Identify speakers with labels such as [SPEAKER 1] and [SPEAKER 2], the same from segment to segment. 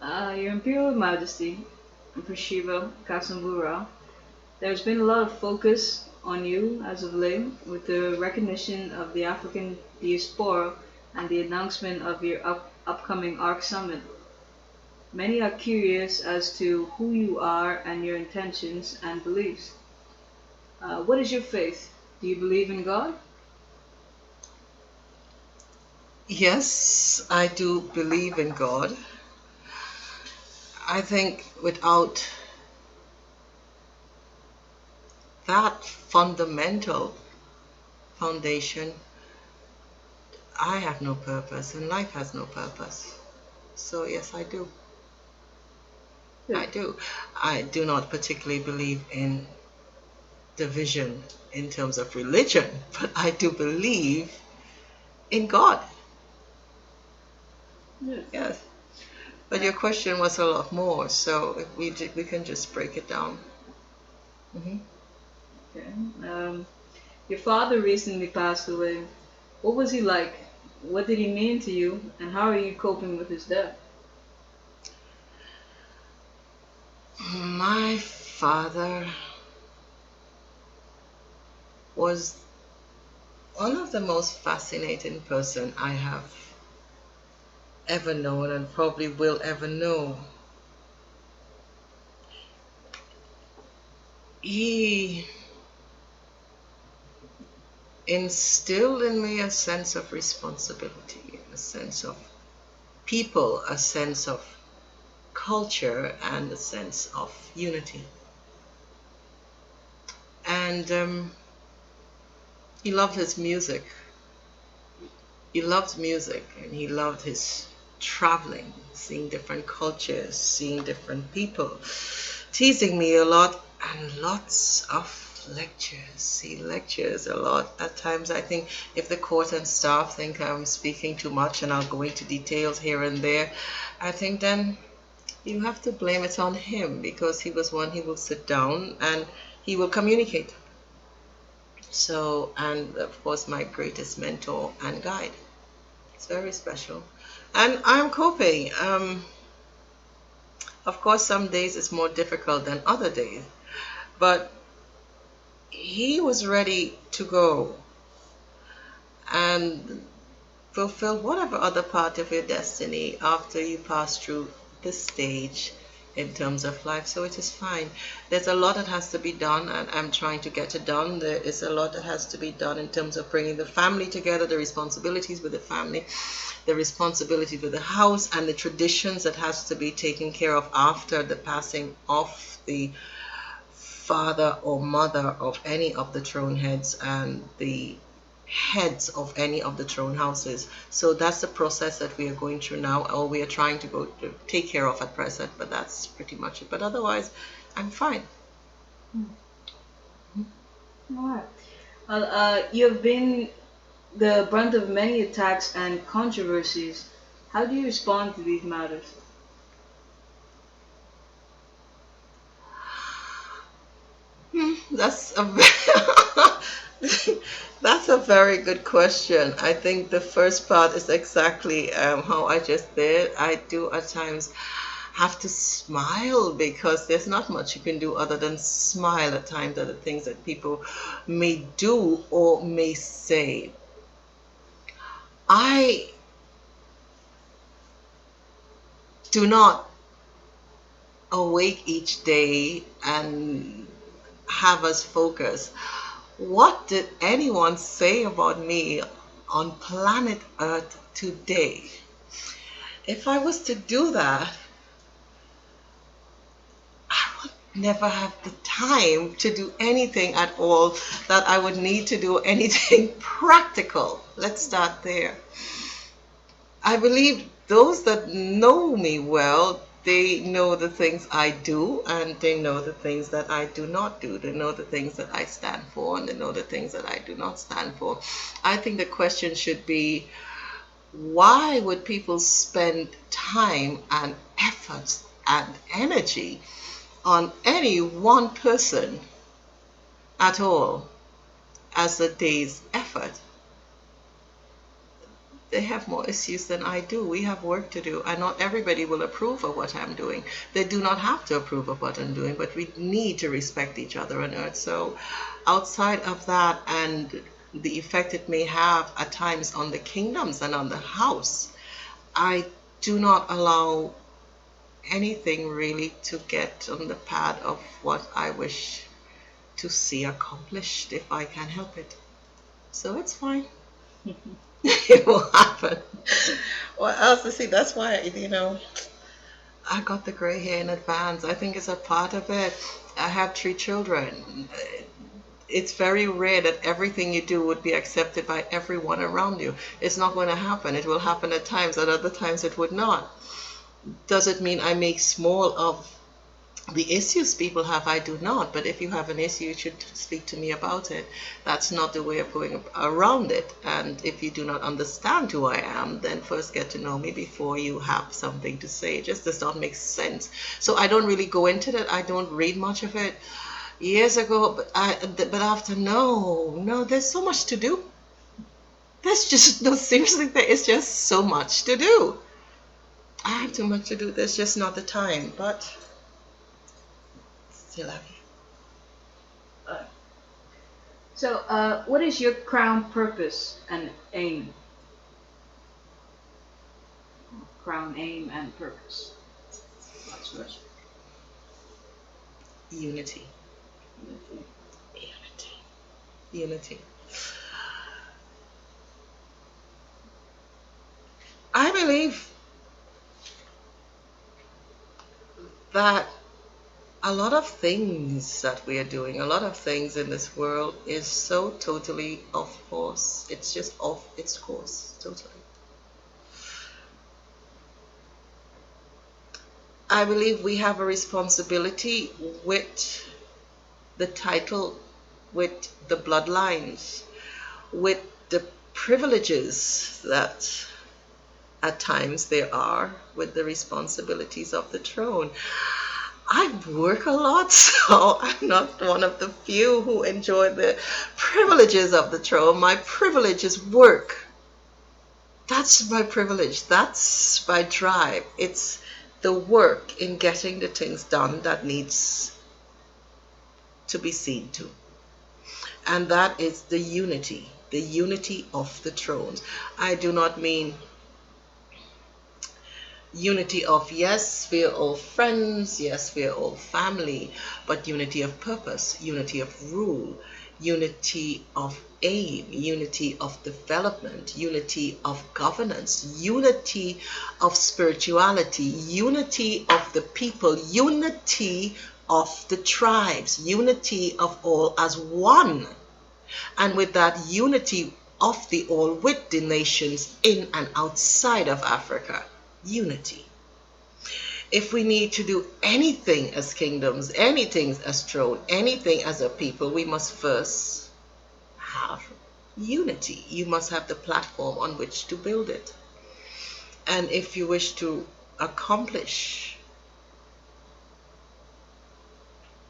[SPEAKER 1] Well, Your Imperial Majesty, Empress Sheba, Kasambu, there's been a lot of focus on you as of late with the recognition of the African Diaspora and the announcement of your upcoming ARK Summit. Many are curious as to who you are and your intentions and beliefs. What is your faith? Do you believe in God?
[SPEAKER 2] Yes, I do believe in God. I think without that fundamental foundation, I have no purpose and life has no purpose. So, yes, I do. I
[SPEAKER 1] Good.
[SPEAKER 2] do. I do not particularly believe in division in terms of religion, but I do believe in God.
[SPEAKER 1] Good.
[SPEAKER 2] Yes. But your question was a lot more, so if we can just break it down. Hmm.
[SPEAKER 1] Okay. Your father recently passed away. What was he like? What did he mean to you? And how are you coping with his death?
[SPEAKER 2] My father was one of the most fascinating person I have ever known and probably will ever know. He instilled in me a sense of responsibility, a sense of people, a sense of culture, and a sense of unity. And he loved his music. He loved music and he loved his traveling, seeing different cultures, seeing different people, teasing me a lot and lots of lectures. He lectures a lot. At times I think if the court and staff think I'm speaking too much and I'll go into details here and there, I think then you have to blame it on him because he was one, he will sit down and he will communicate. So, and of course, my greatest mentor and guide. It's very special. And I'm coping. Of course, some days it's more difficult than other days, but he was ready to go and fulfill whatever other part of your destiny after you pass through this stage in terms of life. So it is fine. There's a lot that has to be done, and I'm trying to get it done. There is a lot that has to be done in terms of bringing the family together, the responsibilities with the family, the responsibility with the house, and the traditions that has to be taken care of after the passing of the father or mother of any of the throne heads and the heads of any of the throne houses. So that's the process that we are going through now, or we are trying to go to take care of at present, but that's pretty much it. But otherwise, I'm fine.
[SPEAKER 1] All right. Well, you have been the brunt of many attacks and controversies. How do you respond to these matters?
[SPEAKER 2] That's a that's a very good question. I think the first part is exactly how I just did. I do at times have to smile because there's not much you can do other than smile at times at the things that people may do or may say. I do not awake each day and have us focus. What did anyone say about me on planet Earth today? If I was to do that, I would never have the time to do anything at all that I would need to do anything practical. Let's start there. I believe those that know me well, they know the things I do and they know the things that I do not do. They know the things that I stand for and they know the things that I do not stand for. I think the question should be, why would people spend time and effort and energy on any one person at all as a day's effort? They have more issues than I do. We have work to do, and not everybody will approve of what I'm doing. They do not have to approve of what I'm doing, but we need to respect each other on earth. So outside of that and the effect it may have at times on the kingdoms and on the house, I do not allow anything really to get on the path of what I wish to see accomplished if I can help it. So it's fine. It will happen. What else to see? That's why, I got the gray hair in advance. I think it's a part of it. I have 3 children. It's very rare that everything you do would be accepted by everyone around you. It's not going to happen. It will happen at times, at other times it would not. Does it mean I make small of the issues people have? I do not. But if you have an issue, you should speak to me about it. That's not the way of going around it. And if you do not understand who I am, then first get to know me before you have something to say. It just does not make sense. So I don't really go into that. I don't read much of it. Years ago, but after, no, there's so much to do. There's just, no, seriously, there is just so much to do. I have too much to do. There's just not the time, but still have it.
[SPEAKER 1] So, what is your crown purpose and aim? Crown, aim, and purpose. That's first.
[SPEAKER 2] Unity. Unity. I believe that a lot of things that we are doing, a lot of things in this world is so totally off course. It's just off its course, totally. I believe we have a responsibility with the title, with the bloodlines, with the privileges that at times there are, with the responsibilities of the throne. I work a lot, so I'm not one of the few who enjoy the privileges of the throne. My privilege is work. That's my privilege. That's my drive. It's the work in getting the things done that needs to be seen to. And that is the unity of the thrones. I do not mean unity of, yes, we're all friends, yes, we're all family, but unity of purpose, unity of rule, unity of aim, unity of development, unity of governance, unity of spirituality, unity of the people, unity of the tribes, unity of all as one. And with that unity of the all with the nations in and outside of Africa, unity. If we need to do anything as kingdoms, anything as throne, anything as a people, we must first have unity. You must have the platform on which to build it. And if you wish to accomplish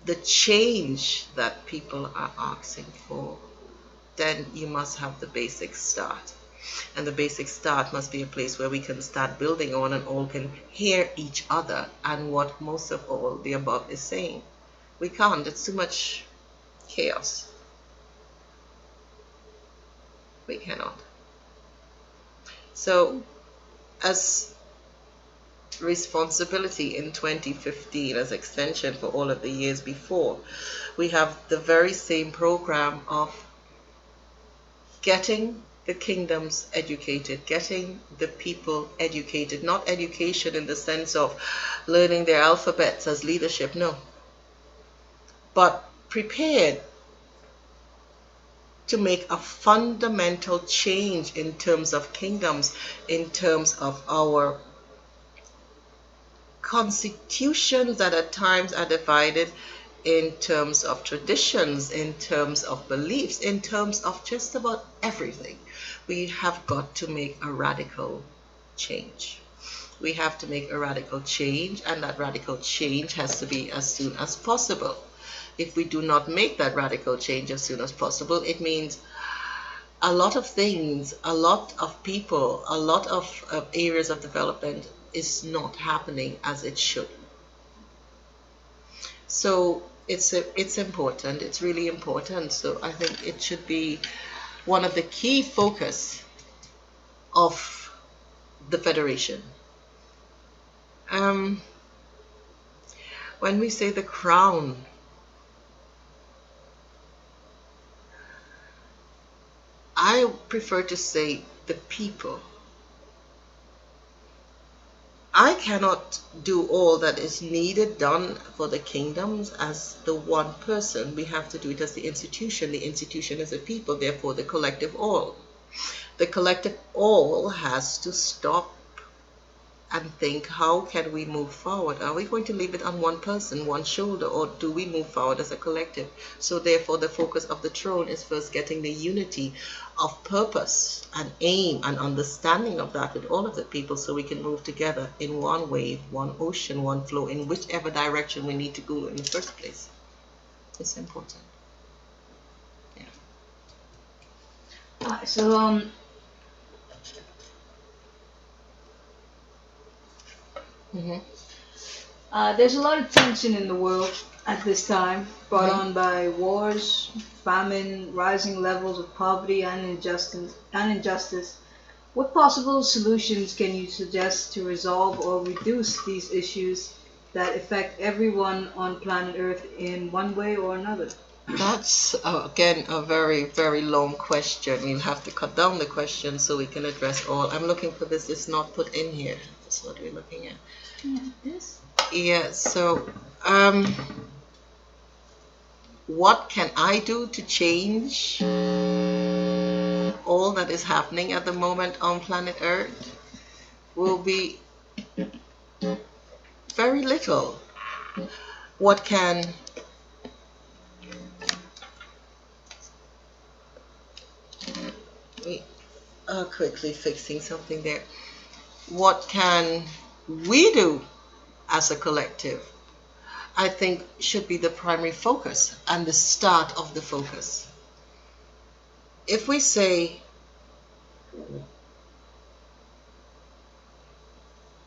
[SPEAKER 2] the change that people are asking for, then you must have the basic start. And the basic start must be a place where we can start building on and all can hear each other and what most of all the above is saying. We can't. It's too much chaos. We cannot. So, as responsibility in 2015 as extension for all of the years before, we have the very same program of getting the kingdoms educated, getting the people educated, not education in the sense of learning their alphabets as leadership, no, but prepared to make a fundamental change in terms of kingdoms, in terms of our constitutions that at times are divided, in terms of traditions, in terms of beliefs, in terms of just about everything. We have got to make a radical change. We have to make a radical change, and that radical change has to be as soon as possible. If we do not make that radical change as soon as possible, it means a lot of things, a lot of people, a lot of areas of development is not happening as it should. So it's important. It's really important. So I think it should be one of the key focus of the Federation. When we say the crown, I prefer to say the people. I cannot do all that is needed done for the kingdoms as the one person. We have to do it as the institution. The institution is a people, therefore the collective all. The collective all has to stop and think, how can we move forward? Are we going to leave it on one person, one shoulder, or do we move forward as a collective? So therefore the focus of the throne is first getting the unity of purpose and aim and understanding of that with all of the people, so we can move together in one wave, one ocean, one flow, in whichever direction we need to go in the first place. It's important. Yeah.
[SPEAKER 1] So there's a lot of tension in the world at this time, brought on by wars, famine, rising levels of poverty and injustice. What possible solutions can you suggest to resolve or reduce these issues that affect everyone on planet Earth in one way or another?
[SPEAKER 2] That's, again, a very, very long question. We'll have to cut down the question so we can address all. I'm looking for this. It's not put in here. That's what we're looking at.
[SPEAKER 1] Yeah, this?
[SPEAKER 2] Yeah, so what can I do to change all that is happening at the moment on planet Earth? Will be very little. What can quickly fixing something there. What can we do as a collective? I think should be the primary focus and the start of the focus. If we say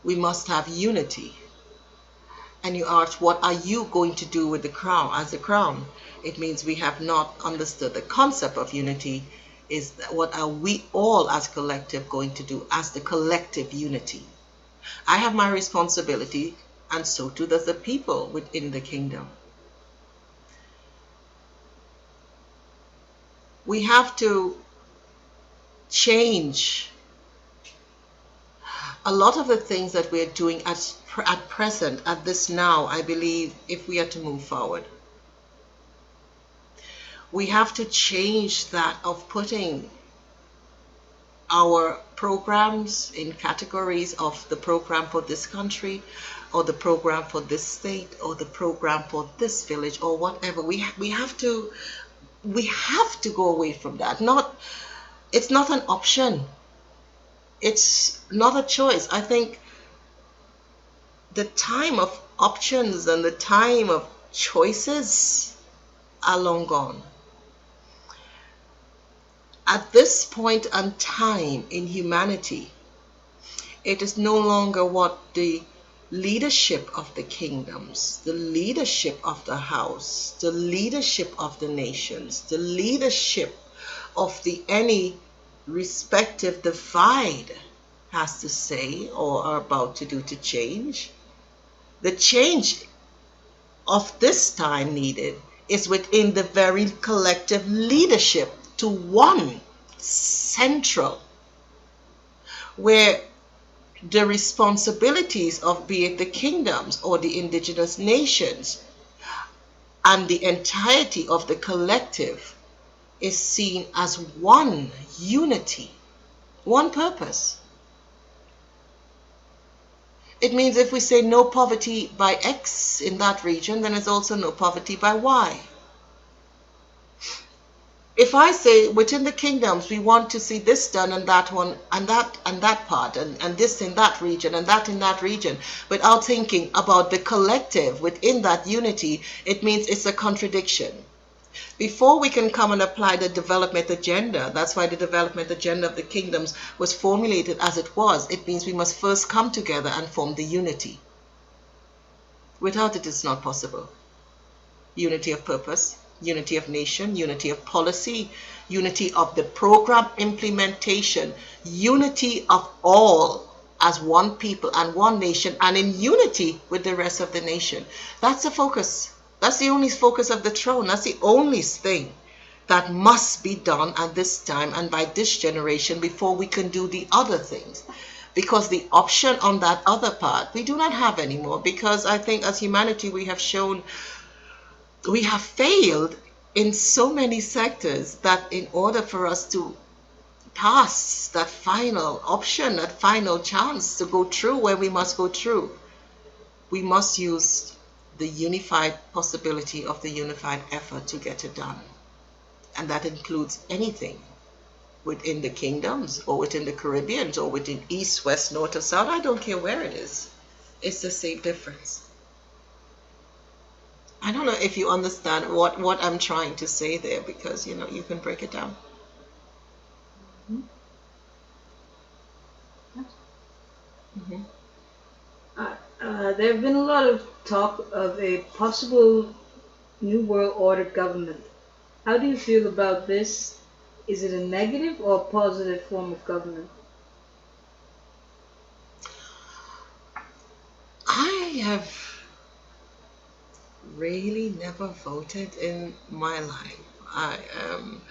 [SPEAKER 2] we must have unity, and you ask, what are you going to do with the crown as a crown? It means we have not understood the concept of unity. Is what are we all as collective going to do as the collective unity? I have my responsibility, and so too does the people within the kingdom. We have to change a lot of the things that we're doing at present, at this now, I believe, if we are to move forward. We have to change that of putting our programs in categories of the program for this country, or the program for this state, or the program for this village, or whatever. We have to go away from that. It's not an option. It's not a choice. I think the time of options and the time of choices are long gone. At this point in time in humanity, it is no longer what the leadership of the kingdoms, the leadership of the house, the leadership of the nations, the leadership of any respective divide has to say or are about to do to change. The change of this time needed is within the very collective leadership to one central, where the responsibilities of be it the kingdoms or the indigenous nations and the entirety of the collective is seen as one unity, one purpose. It means if we say no poverty by X in that region, then it's also no poverty by Y. If I say within the kingdoms we want to see this done and that one and that part and this in that region and that in that region, without thinking about the collective within that unity, it means it's a contradiction. Before we can come and apply the development agenda, that's why the development agenda of the kingdoms was formulated as it was. It means we must first come together and form the unity. Without it, it's not possible. Unity of purpose, unity of nation, unity of policy, unity of the program implementation, unity of all as one people and one nation, and in unity with the rest of the nation. That's the focus. That's the only focus of the throne. That's the only thing that must be done at this time and by this generation before we can do the other things. Because the option on that other part, we do not have anymore, because I think as humanity we have shown we have failed in so many sectors that in order for us to pass that final option, that final chance to go through where we must go through, we must use the unified possibility of the unified effort to get it done. And that includes anything within the kingdoms or within the Caribbean or within East, West, North or South. I don't care where it is. It's the same difference. I don't know if you understand what I'm trying to say there, because you can break it down.
[SPEAKER 1] Mm-hmm. There have been a lot of talk of a possible New World Order government. How do you feel about this? Is it a negative or a positive form of government?
[SPEAKER 2] I have really never voted in my life. I am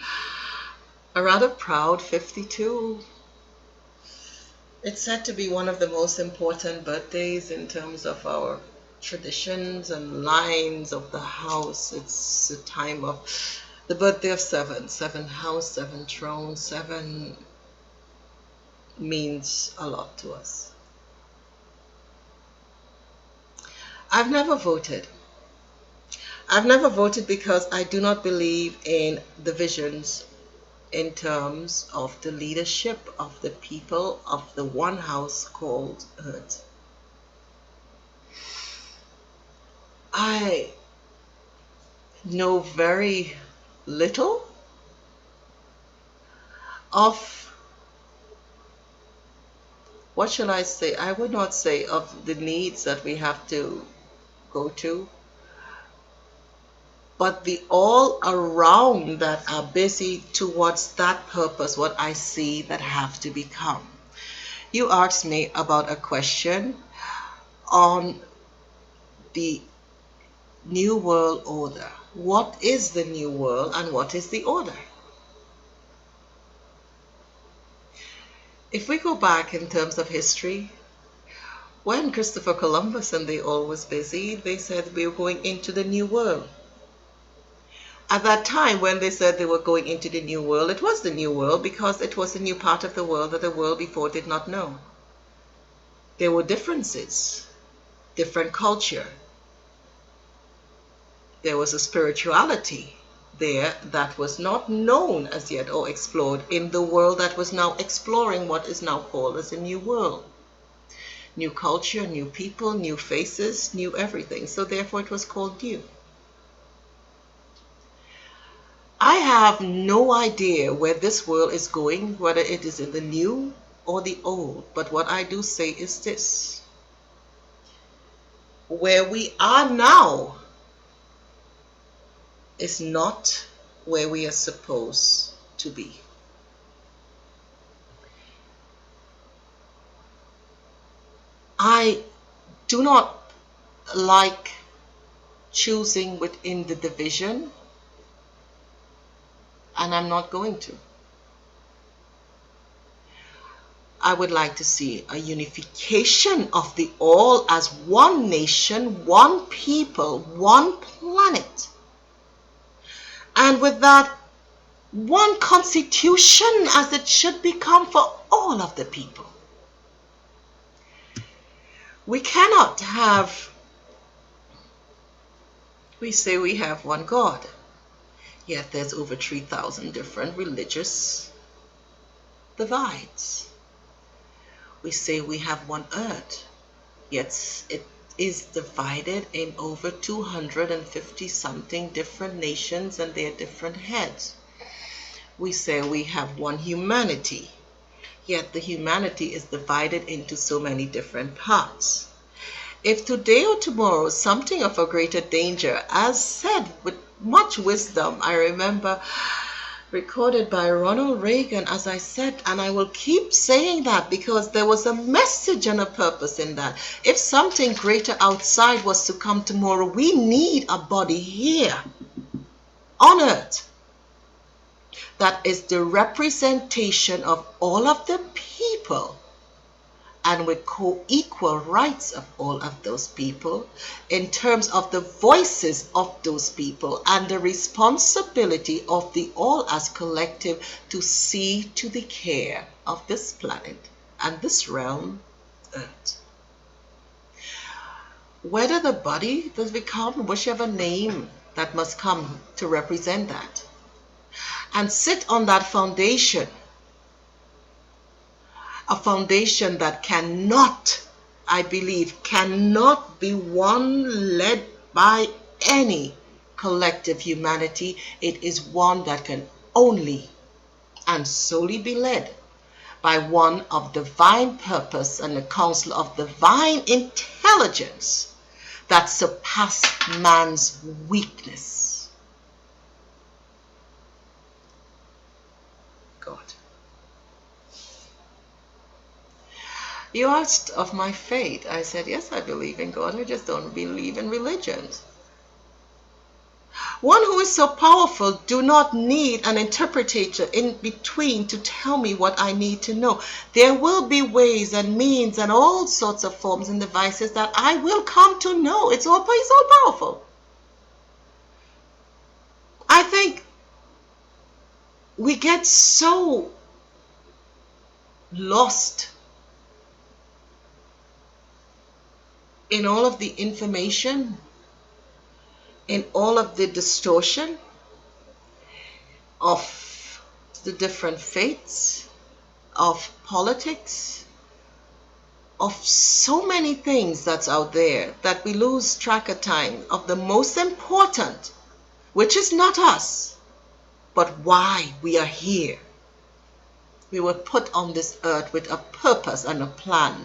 [SPEAKER 2] a rather proud 52. It's said to be one of the most important birthdays in terms of our traditions and lines of the house. It's a time of the birthday of seven. Seven house, seven throne, seven means a lot to us. I've never voted. I've never voted because I do not believe in divisions in terms of the leadership of the people of the one house called Earth. I know very little of, what shall I say? I would not say of the needs that we have to go to, but the all around that are busy towards that purpose, what I see that have to become. You asked me about a question on the New World Order. What is the New World and what is the order? If we go back in terms of history, when Christopher Columbus and they all was busy, they said we were going into the New World. At that time, when they said they were going into the New World, it was the New World because it was a new part of the world that the world before did not know. There were differences, different culture. There was a spirituality there that was not known as yet or explored in the world that was now exploring what is now called as a new world. New culture, new people, new faces, new everything. So therefore it was called new. I have no idea where this world is going, whether it is in the new or the old. But what I do say is this. Where we are now is not where we are supposed to be. I do not like choosing within the division, and I'm not going to. I would like to see a unification of the all as one nation, one people, one planet. And with that, one constitution as it should become for all of the people. We cannot have, we say we have one God, yet there's over 3,000 different religious divides. We say we have one earth, yet it is divided in over 250 something different nations and their different heads. We say we have one humanity, yet the humanity is divided into so many different parts. If today or tomorrow something of a greater danger, as said with much wisdom, I remember recorded by Ronald Reagan, as I said, and I will keep saying that because there was a message and a purpose in that. If something greater outside was to come tomorrow, we need a body here on earth that is the representation of all of the people and with co-equal rights of all of those people in terms of the voices of those people and the responsibility of the all as collective to see to the care of this planet and this realm, Earth. Whether the body does become whichever name that must come to represent that and sit on that foundation, a foundation that cannot, I believe, cannot be one led by any collective humanity. It is one that can only and solely be led by one of divine purpose and a council of divine intelligence that surpass man's weakness. God. You asked of my faith. I said, yes, I believe in God. I just don't believe in religions. One who is so powerful do not need an interpreter in between to tell me what I need to know. There will be ways and means and all sorts of forms and devices that I will come to know. It's all powerful. I think we get so lost in all of the information, in all of the distortion of the different faiths, of politics, of so many things that's out there that we lose track of time of the most important, which is not us, but why we are here. We were put on this earth with a purpose and a plan.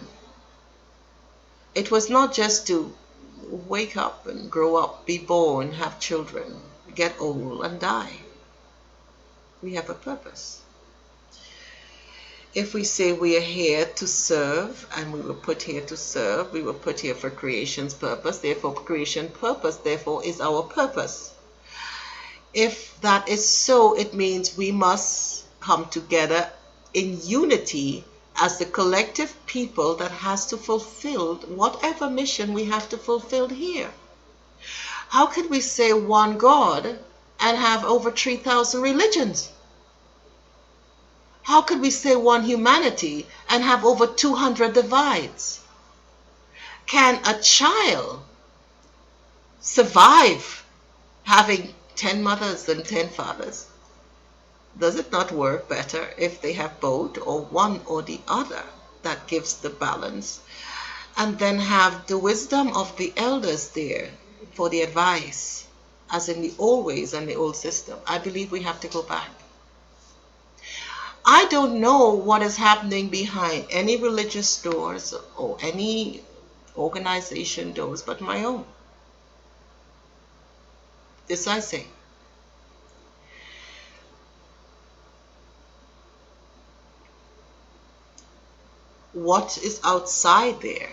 [SPEAKER 2] It was not just to wake up and grow up, be born, have children, get old and die. We have a purpose. If we say we are here to serve and we were put here to serve, we were put here for creation's purpose, therefore creation purpose, therefore is our purpose. If that is so, it means we must come together in unity as the collective people that has to fulfill whatever mission we have to fulfill here. How could we say one God and have over 3,000 religions? How could we say one humanity and have over 200 divides? Can a child survive having 10 mothers and 10 fathers? Does it not work better if they have both or one or the other? That gives the balance. And then have the wisdom of the elders there for the advice, as in the old ways and the old system. I believe we have to go back. I don't know what is happening behind any religious doors or any organization doors but my own. This I say. What is outside there?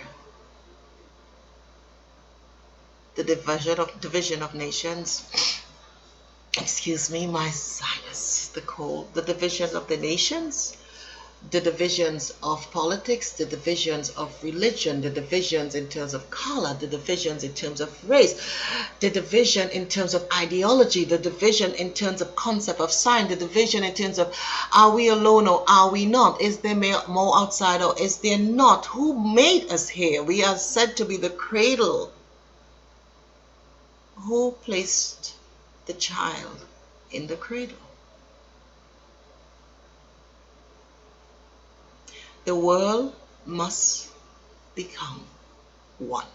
[SPEAKER 2] The division of nations. Excuse me, my sinus, the cold. The division of the nations, the divisions of politics, the divisions of religion, the divisions in terms of color, the divisions in terms of race, the division in terms of ideology, the division in terms of concept of science, the division in terms of are we alone or are we not? Is there more outside or is there not? Who made us here? We are said to be the cradle. Who placed the child in the cradle? The world must become one.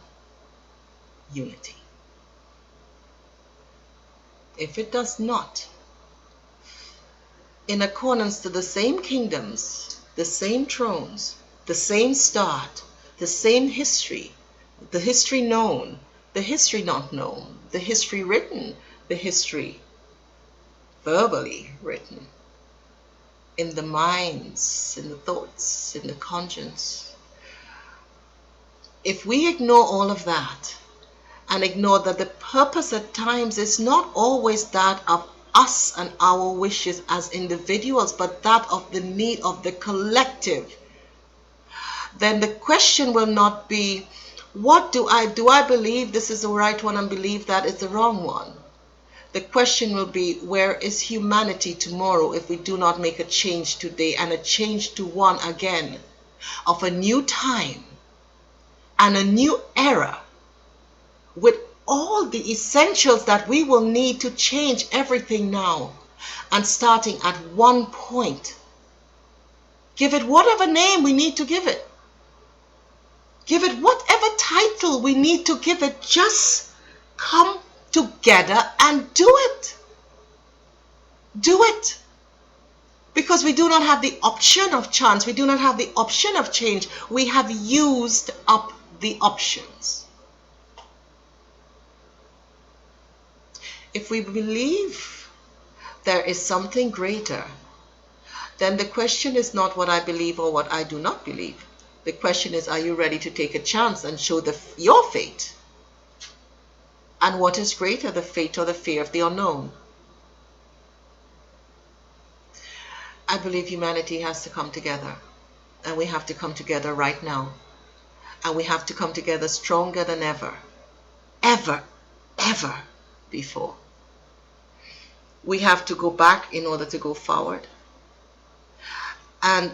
[SPEAKER 2] unity. If it does not, in accordance to the same kingdoms, the same thrones, the same start, the same history, the history known, the history not known, the history written, the history verbally written, in the minds, in the thoughts, in the conscience. If we ignore all of that, and ignore that the purpose at times is not always that of us and our wishes as individuals, but that of the need of the collective, then the question will not be, what do I believe this is the right one and believe that is the wrong one? The question will be, where is humanity tomorrow if we do not make a change today, and a change to one again of a new time and a new era, with all the essentials that we will need to change everything now, and starting at one point. Give it whatever name we need to give it. Give it whatever title we need to give it. Just come together and do it. Do it. Because we do not have the option of chance. We do not have the option of change. We have used up the options. If we believe there is something greater, then the question is not what I believe or what I do not believe. The question is, are you ready to take a chance and show your fate? And what is greater, the fate or the fear of the unknown? I believe humanity has to come together. And we have to come together right now. And we have to come together stronger than ever. Ever before. We have to go back in order to go forward. And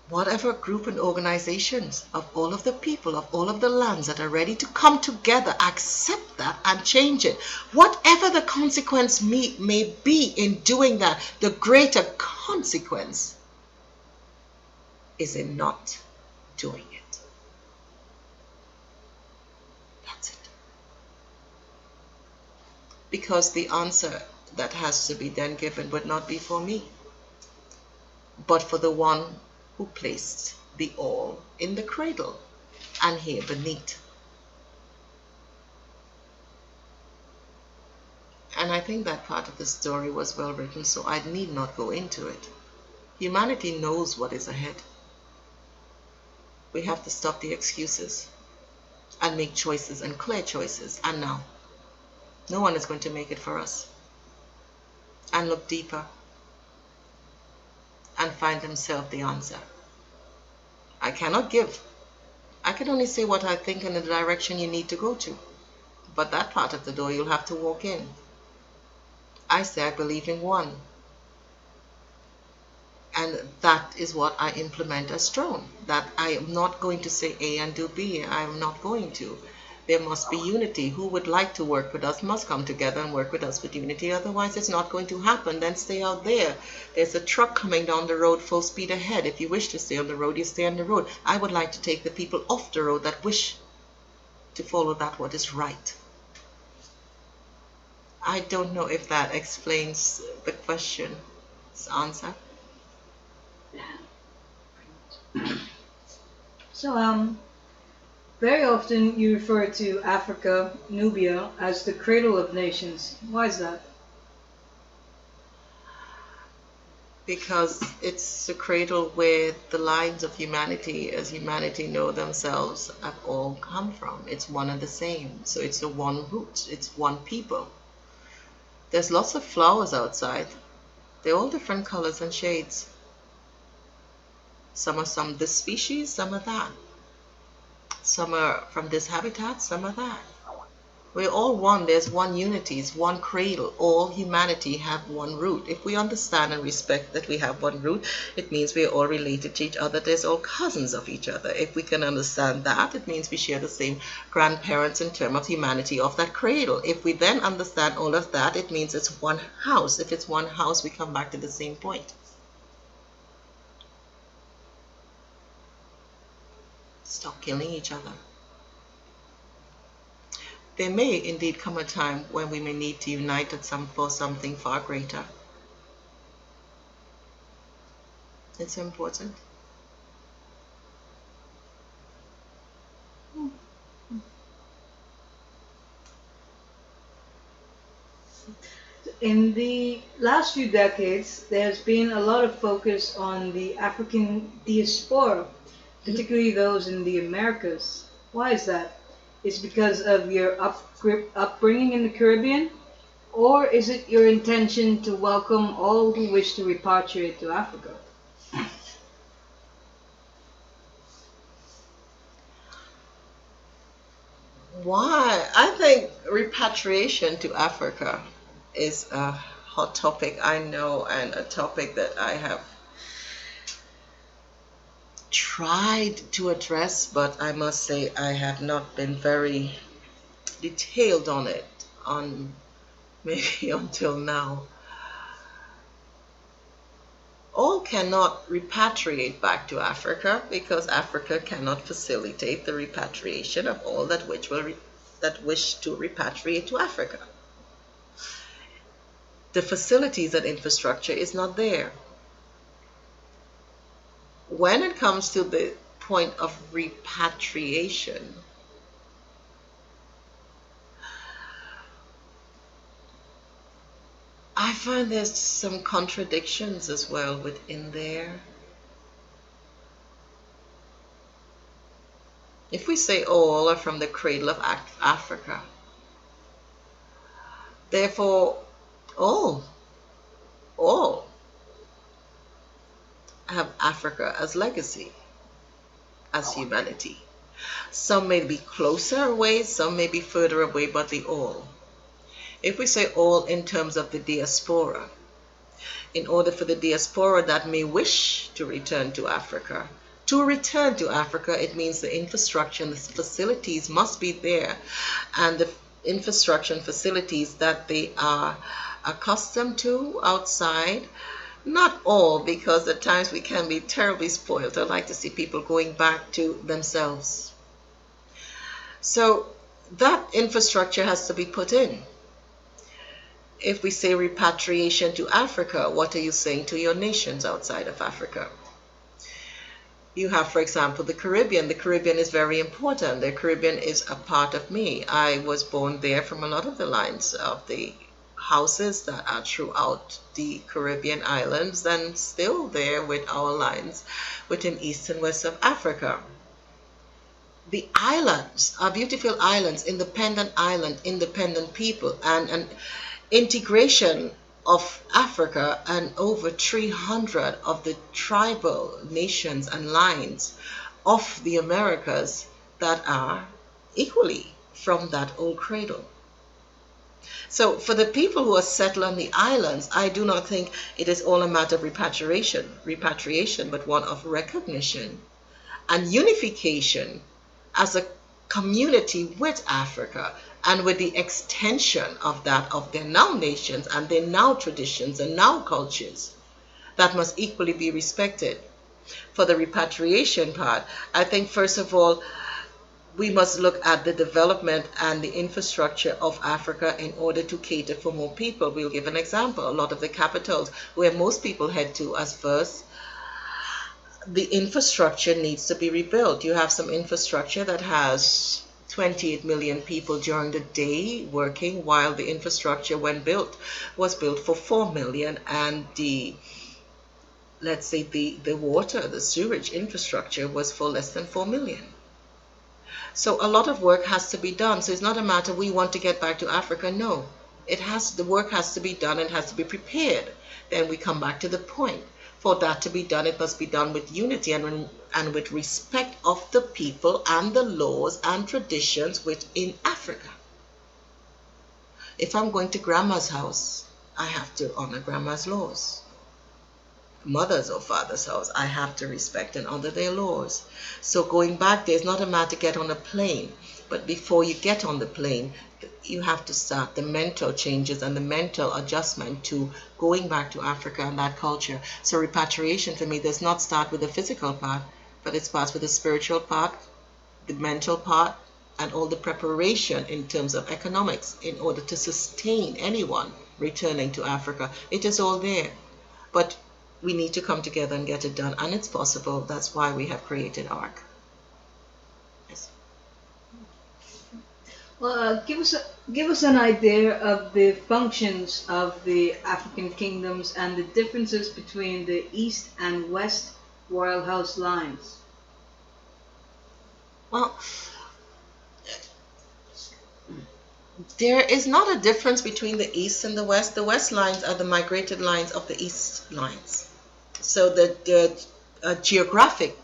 [SPEAKER 2] whatever group and organizations of all of the people, of all of the lands that are ready to come together, accept that and change it. Whatever the consequence may be in doing that, the greater consequence is in not doing it. That's it. Because the answer that has to be then given would not be for me, but for the one who placed the all in the cradle and here beneath. And I think that part of the story was well written, so I need not go into it. Humanity knows what is ahead. We have to stop the excuses and make choices, and clear choices, and now. No one is going to make it for us. And look deeper and find themselves the answer. I cannot give. I can only say what I think in the direction you need to go to. But that part of the door you'll have to walk in. I say I believe in one. And that is what I implement as strong. That I am not going to say A and do B. I am not going to. There must be unity. Who would like to work with us must come together and work with us with unity. Otherwise, it's not going to happen. Then stay out there. There's a truck coming down the road full speed ahead. If you wish to stay on the road, you stay on the road. I would like to take the people off the road that wish to follow that what is right. I don't know if that explains the question's answer.
[SPEAKER 1] So, very often you refer to Africa, Nubia, as the cradle of nations. Why is that?
[SPEAKER 2] Because it's the cradle where the lines of humanity, as humanity know themselves, have all come from. It's one and the same. So it's a one root. It's one people. There's lots of flowers outside. They're all different colors and shades. Some are this species, some are that. Some are from this habitat, some are that. We're all one. There's one unity. It's one cradle. All humanity have one root. If we understand and respect that we have one root, it means we're all related to each other. There's all cousins of each other. If we can understand that, it means we share the same grandparents in terms of humanity of that cradle. If we then understand all of that, it means it's one house. If it's one house, we come back to the same point. Stop killing each other. there may indeed come a time when we may need to unite for something far greater. It's important.
[SPEAKER 1] In the last few decades, there's been a lot of focus on the African diaspora, particularly those in the Americas. Why is that? Is it because of your upbringing in the Caribbean? Or is it your intention to welcome all who wish to repatriate to Africa?
[SPEAKER 2] Why? I think repatriation to Africa is a hot topic, I know, and a topic that I have tried to address, but I must say I have not been very detailed on it on maybe until now. All cannot repatriate back to Africa because Africa cannot facilitate the repatriation of all that wish to repatriate to Africa. The facilities and infrastructure is not there. When it comes to the point of repatriation, I find there's some contradictions as well within there. If we say all are from the cradle of Africa, therefore all have Africa as legacy, as humanity. Some may be closer away, some may be further away, but the all. If we say all in terms of the diaspora, in order for the diaspora that may wish to return to Africa, it means the infrastructure and the facilities must be there, and the infrastructure and facilities that they are accustomed to outside. Not all, because at times we can be terribly spoiled. I like to see people going back to themselves. So that infrastructure has to be put in. If we say repatriation to Africa, what are you saying to your nations outside of Africa? You have, for example, the Caribbean. The Caribbean is very important. The Caribbean is a part of me. I was born there from a lot of the lines of the houses that are throughout the Caribbean islands and still there with our lines within east and west of Africa. The islands are beautiful islands, independent people, and an integration of Africa and over 300 of the tribal nations and lines of the Americas that are equally from that old cradle. So for the people who are settled on the islands, I do not think it is all a matter of repatriation, but one of recognition and unification as a community with Africa, and with the extension of that of their now nations and their now traditions and now cultures that must equally be respected. For the repatriation part, I think first of all, we must look at the development and the infrastructure of Africa in order to cater for more people. We'll give an example. A lot of the capitals where most people head to as first, the infrastructure needs to be rebuilt. You have some infrastructure that has 28 million people during the day working, while the infrastructure when built was built for 4 million, and the water, the sewage infrastructure was for less than 4 million. So a lot of work has to be done. So it's not a matter we want to get back to Africa. No, the work has to be done and has to be prepared. Then we come back to the point. For that to be done, it must be done with unity and with respect of the people and the laws and traditions within Africa. If I'm going to grandma's house, I have to honor grandma's laws. Mother's or father's house, I have to respect and honor their laws. So going back there is not a matter to get on a plane, but before you get on the plane, you have to start the mental changes and the mental adjustment to going back to Africa and that culture. So repatriation for me does not start with the physical part, but it starts with the spiritual part, the mental part, and all the preparation in terms of economics in order to sustain anyone returning to Africa. It is all there. But we need to come together and get it done, and it's possible. That's why we have created ARK. Yes.
[SPEAKER 1] Well, give us an idea of the functions of the African kingdoms and the differences between the East and West Royal House lines.
[SPEAKER 2] Well, there is not a difference between the East and the West. The West lines are the migrated lines of the East lines. So the geographic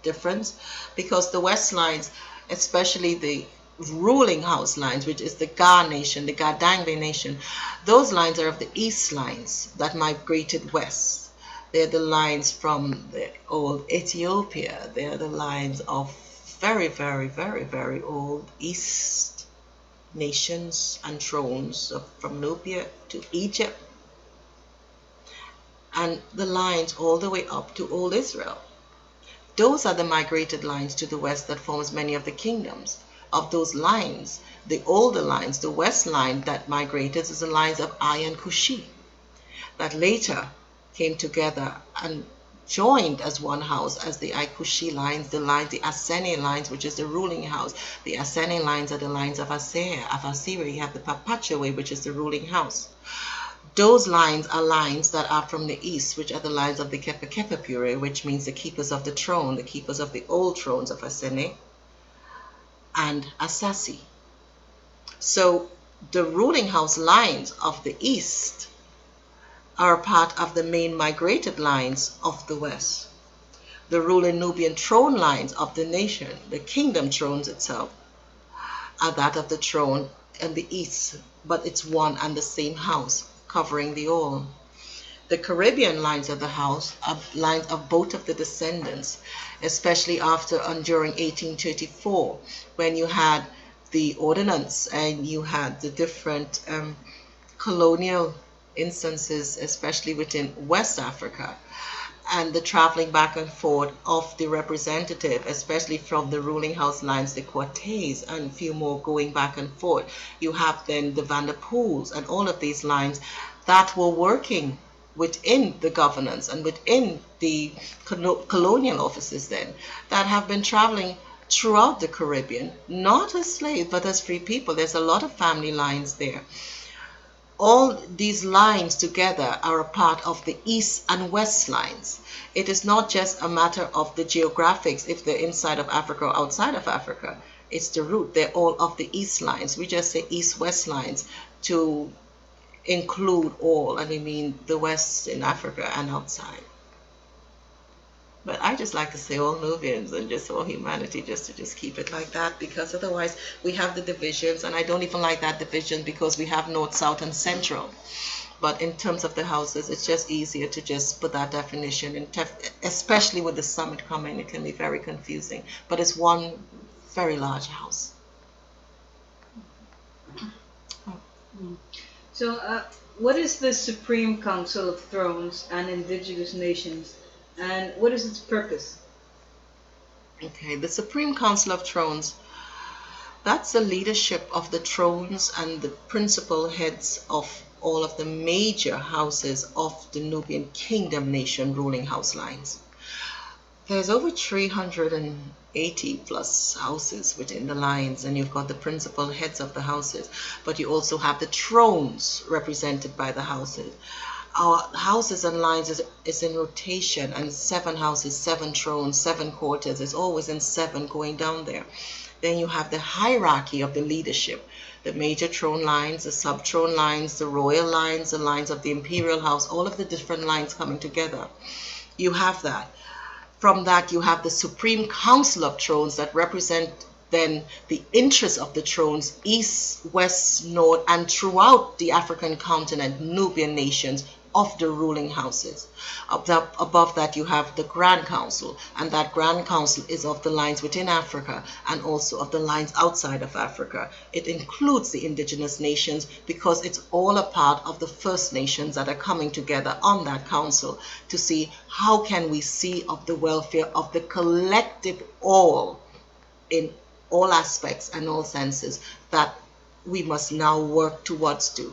[SPEAKER 2] difference, because the West lines, especially the ruling house lines, which is the Ga nation, the Gadangbe nation, those lines are of the East lines that migrated west. They're the lines from the old Ethiopia. They're the lines of very, very, very, very old East nations and thrones from Nubia to Egypt, and the lines all the way up to old Israel. Those are the migrated lines to the west that forms many of the kingdoms. Of those lines, the older lines, the west line that migrated is the lines of Ai and Kushi, that later came together and joined as one house as the Ai-Kushi lines, the Asene lines, which is the ruling house. The Asene lines are the lines of Asir. Of Asir, you have the Papachewe, which is the ruling house. Those lines are lines that are from the east, which are the lines of the Kepe which means the keepers of the throne, the keepers of the old thrones of Asene and Asasi. So the ruling house lines of the east are part of the main migrated lines of the west. The ruling Nubian throne lines of the nation, the kingdom thrones itself, are that of the throne in the east, but it's one and the same house, covering the all. The Caribbean lines of the house are lines of both of the descendants, especially after and during 1834, when you had the ordinance and you had the different colonial instances, especially within West Africa, and the traveling back and forth of the representative, especially from the ruling house lines, the Cortes, and a few more going back and forth. You have then the Vanderpools and all of these lines that were working within the governance and within the colonial offices then, that have been traveling throughout the Caribbean, not as slaves, but as free people. There's a lot of family lines there. All these lines together are a part of the East and West lines. It is not just a matter of the geographics, if they're inside of Africa or outside of Africa. It's the root. They're all of the East lines. We just say East-West lines to include all, and we mean the West in Africa and outside. But I just like to say all Nubians and just all humanity, just to keep it like that, because otherwise we have the divisions, and I don't even like that division because we have North, South, and Central. But in terms of the houses, it's just easier to just put that definition, and especially with the summit coming, it can be very confusing. But it's one very large house.
[SPEAKER 1] So, what is the Supreme Council of Thrones and Indigenous Nations, and what is its purpose?
[SPEAKER 2] Okay, the Supreme Council of Thrones, that's the leadership of the thrones and the principal heads of all of the major houses of the Nubian Kingdom nation ruling house lines. There's over 380 plus houses within the lines, and you've got the principal heads of the houses, but you also have the thrones represented by the houses. Our houses and lines is in rotation, and 7 houses, 7 thrones, 7 quarters. It's always in 7 going down there. Then you have the hierarchy of the leadership, the major throne lines, the sub-throne lines, the royal lines, the lines of the Imperial house, all of the different lines coming together. You have that. From that, you have the Supreme Council of Thrones that represent then the interests of the thrones, east, west, north, and throughout the African continent, Nubian nations of the ruling houses. Above that, you have the Grand Council, and that Grand Council is of the lines within Africa and also of the lines outside of Africa. It includes the indigenous nations because it's all a part of the First Nations that are coming together on that council to see how can we see of the welfare of the collective all in all aspects and all senses that we must now work towards do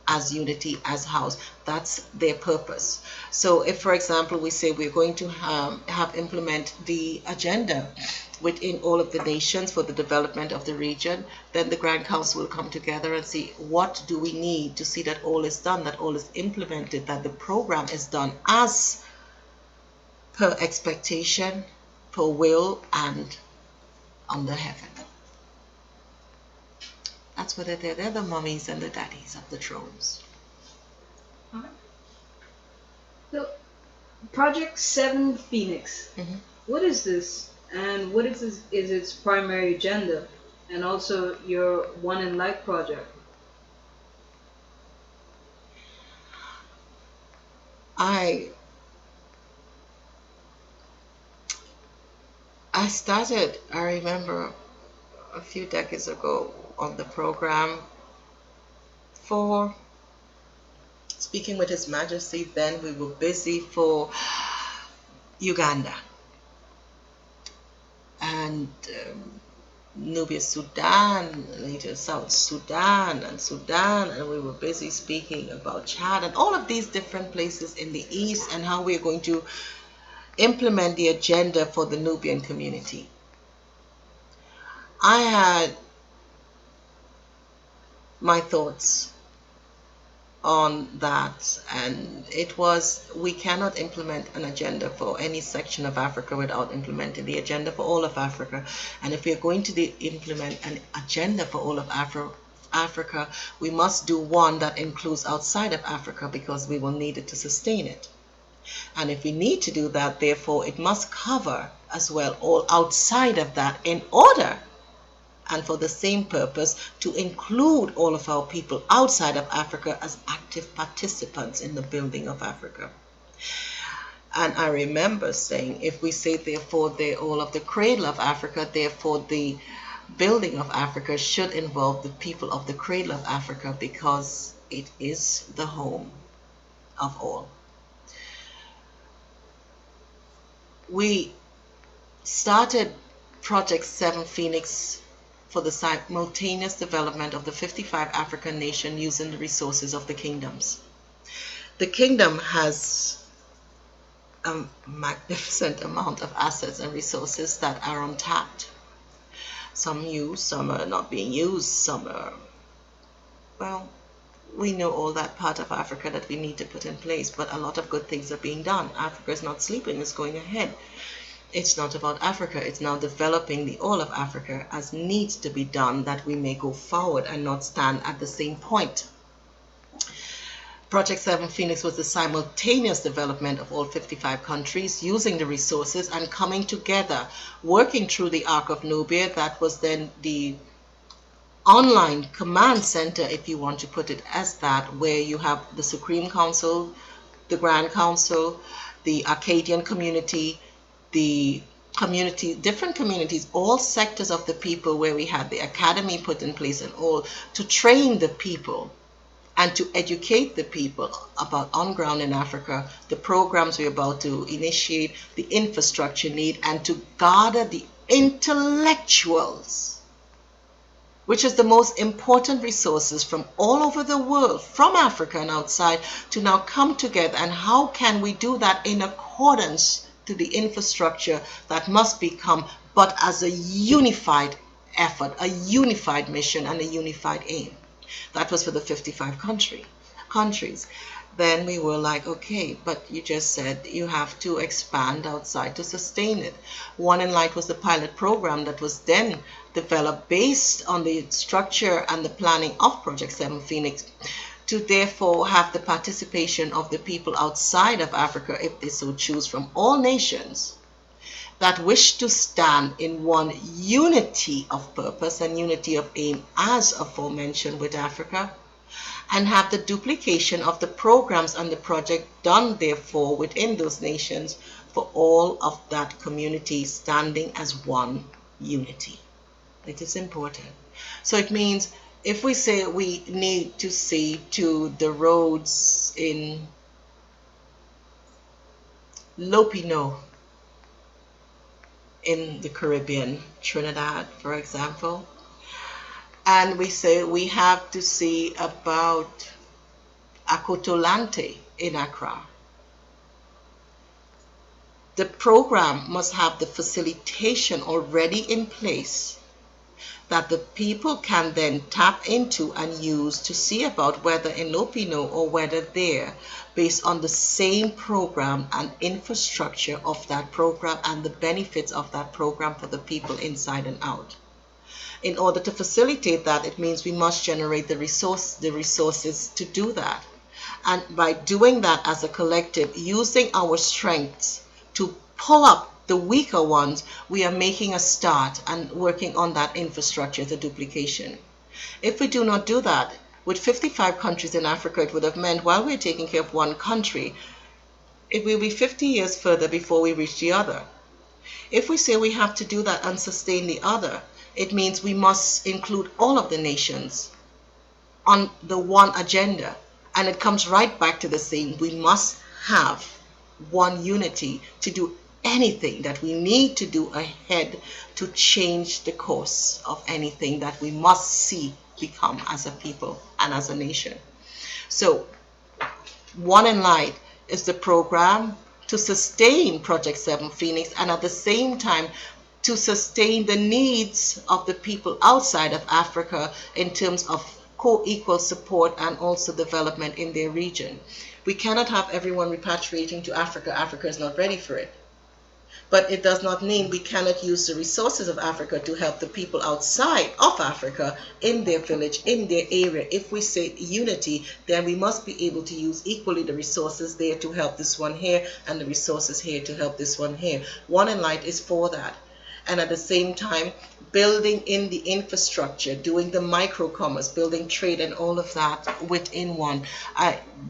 [SPEAKER 2] as unity, as house. That's their purpose. So if, for example, we say we're going to have implement the agenda within all of the nations for the development of the region, then the Grand Council will come together and see what do we need to see that all is done, that all is implemented, that the program is done as per expectation, per will, and under heaven. That's what they're. They're the mummies and the daddies of the thrones.
[SPEAKER 1] Okay. So, Project 7 Phoenix.
[SPEAKER 2] Mhm.
[SPEAKER 1] What is this? And what is its primary agenda? And also your One in Light project.
[SPEAKER 2] I started, I remember a few decades ago on the program for speaking with His Majesty. Then we were busy for Uganda and Nubia, Sudan, later South Sudan, and we were busy speaking about Chad and all of these different places in the East and how we're going to implement the agenda for the Nubian community. I had my thoughts on that, and it was, we cannot implement an agenda for any section of Africa without implementing the agenda for all of Africa. And if we are going to implement an agenda for all of Africa, we must do one that includes outside of Africa, because we will need it to sustain it. And if we need to do that, therefore it must cover as well all outside of that, in order and for the same purpose to include all of our people outside of Africa as active participants in the building of Africa. And I remember saying, if we say therefore they're all of the cradle of Africa, therefore the building of Africa should involve the people of the cradle of Africa, because it is the home of all. We started Project 7 Phoenix for the simultaneous development of the 55 African nations using the resources of the kingdoms. The kingdom has a magnificent amount of assets and resources that are untapped. Some used, some are not being used, some are, well, we know all that part of Africa that we need to put in place, but a lot of good things are being done. Africa is not sleeping, it's going ahead. It's not about Africa, it's now developing the all of Africa as needs to be done, that we may go forward and not stand at the same point. Project 7 Phoenix was the simultaneous development of all 55 countries using the resources and coming together, working through the Ark of Nubia. That was then the online command center, if you want to put it as that, where you have the Supreme Council, the Grand Council, the Akkadian community, the community, different communities, all sectors of the people, where we had the academy put in place and all, to train the people and to educate the people about on ground in Africa, the programs we're about to initiate, the infrastructure need, and to gather the intellectuals, which is the most important resources from all over the world, from Africa and outside, to now come together. And how can we do that in accordance to the infrastructure that must become, but as a unified effort, a unified mission, and a unified aim. That was for the 55 countries. Then we were like, okay, but you just said you have to expand outside to sustain it. One in Light was the pilot program that was then developed based on the structure and the planning of Project 7 Phoenix, to therefore have the participation of the people outside of Africa, if they so choose, from all nations that wish to stand in one unity of purpose and unity of aim, as aforementioned with Africa, and have the duplication of the programs and the project done therefore within those nations for all of that community standing as one unity. It is important. So it means, if we say we need to see to the roads in Lopino, in the Caribbean, Trinidad, for example. And we say we have to see about Akotolante in Accra. The program must have the facilitation already in place that the people can then tap into and use to see about whether in Opino or whether there, based on the same program and infrastructure of that program and the benefits of that program for the people inside and out. In order to facilitate that, it means we must generate the resources to do that. And by doing that as a collective, using our strengths to pull up the weaker ones, we are making a start and working on that infrastructure, the duplication. If we do not do that, with 55 countries in Africa, it would have meant while we're taking care of one country, it will be 50 years further before we reach the other. If we say we have to do that and sustain the other, it means we must include all of the nations on the one agenda. And it comes right back to the same, we must have one unity to do anything that we need to do ahead to change the course of anything that we must see become as a people and as a nation. So, One in Light is the program to sustain Project 7 Phoenix and at the same time to sustain the needs of the people outside of Africa in terms of co-equal support and also development in their region. We cannot have everyone repatriating to Africa. Africa is not ready for it. But it does not mean we cannot use the resources of Africa to help the people outside of Africa in their village, in their area. If we say unity, then we must be able to use equally the resources there to help this one here and the resources here to help this one here. One in Light is for that. And at the same time, building in the infrastructure, doing the micro-commerce, building trade and all of that within one.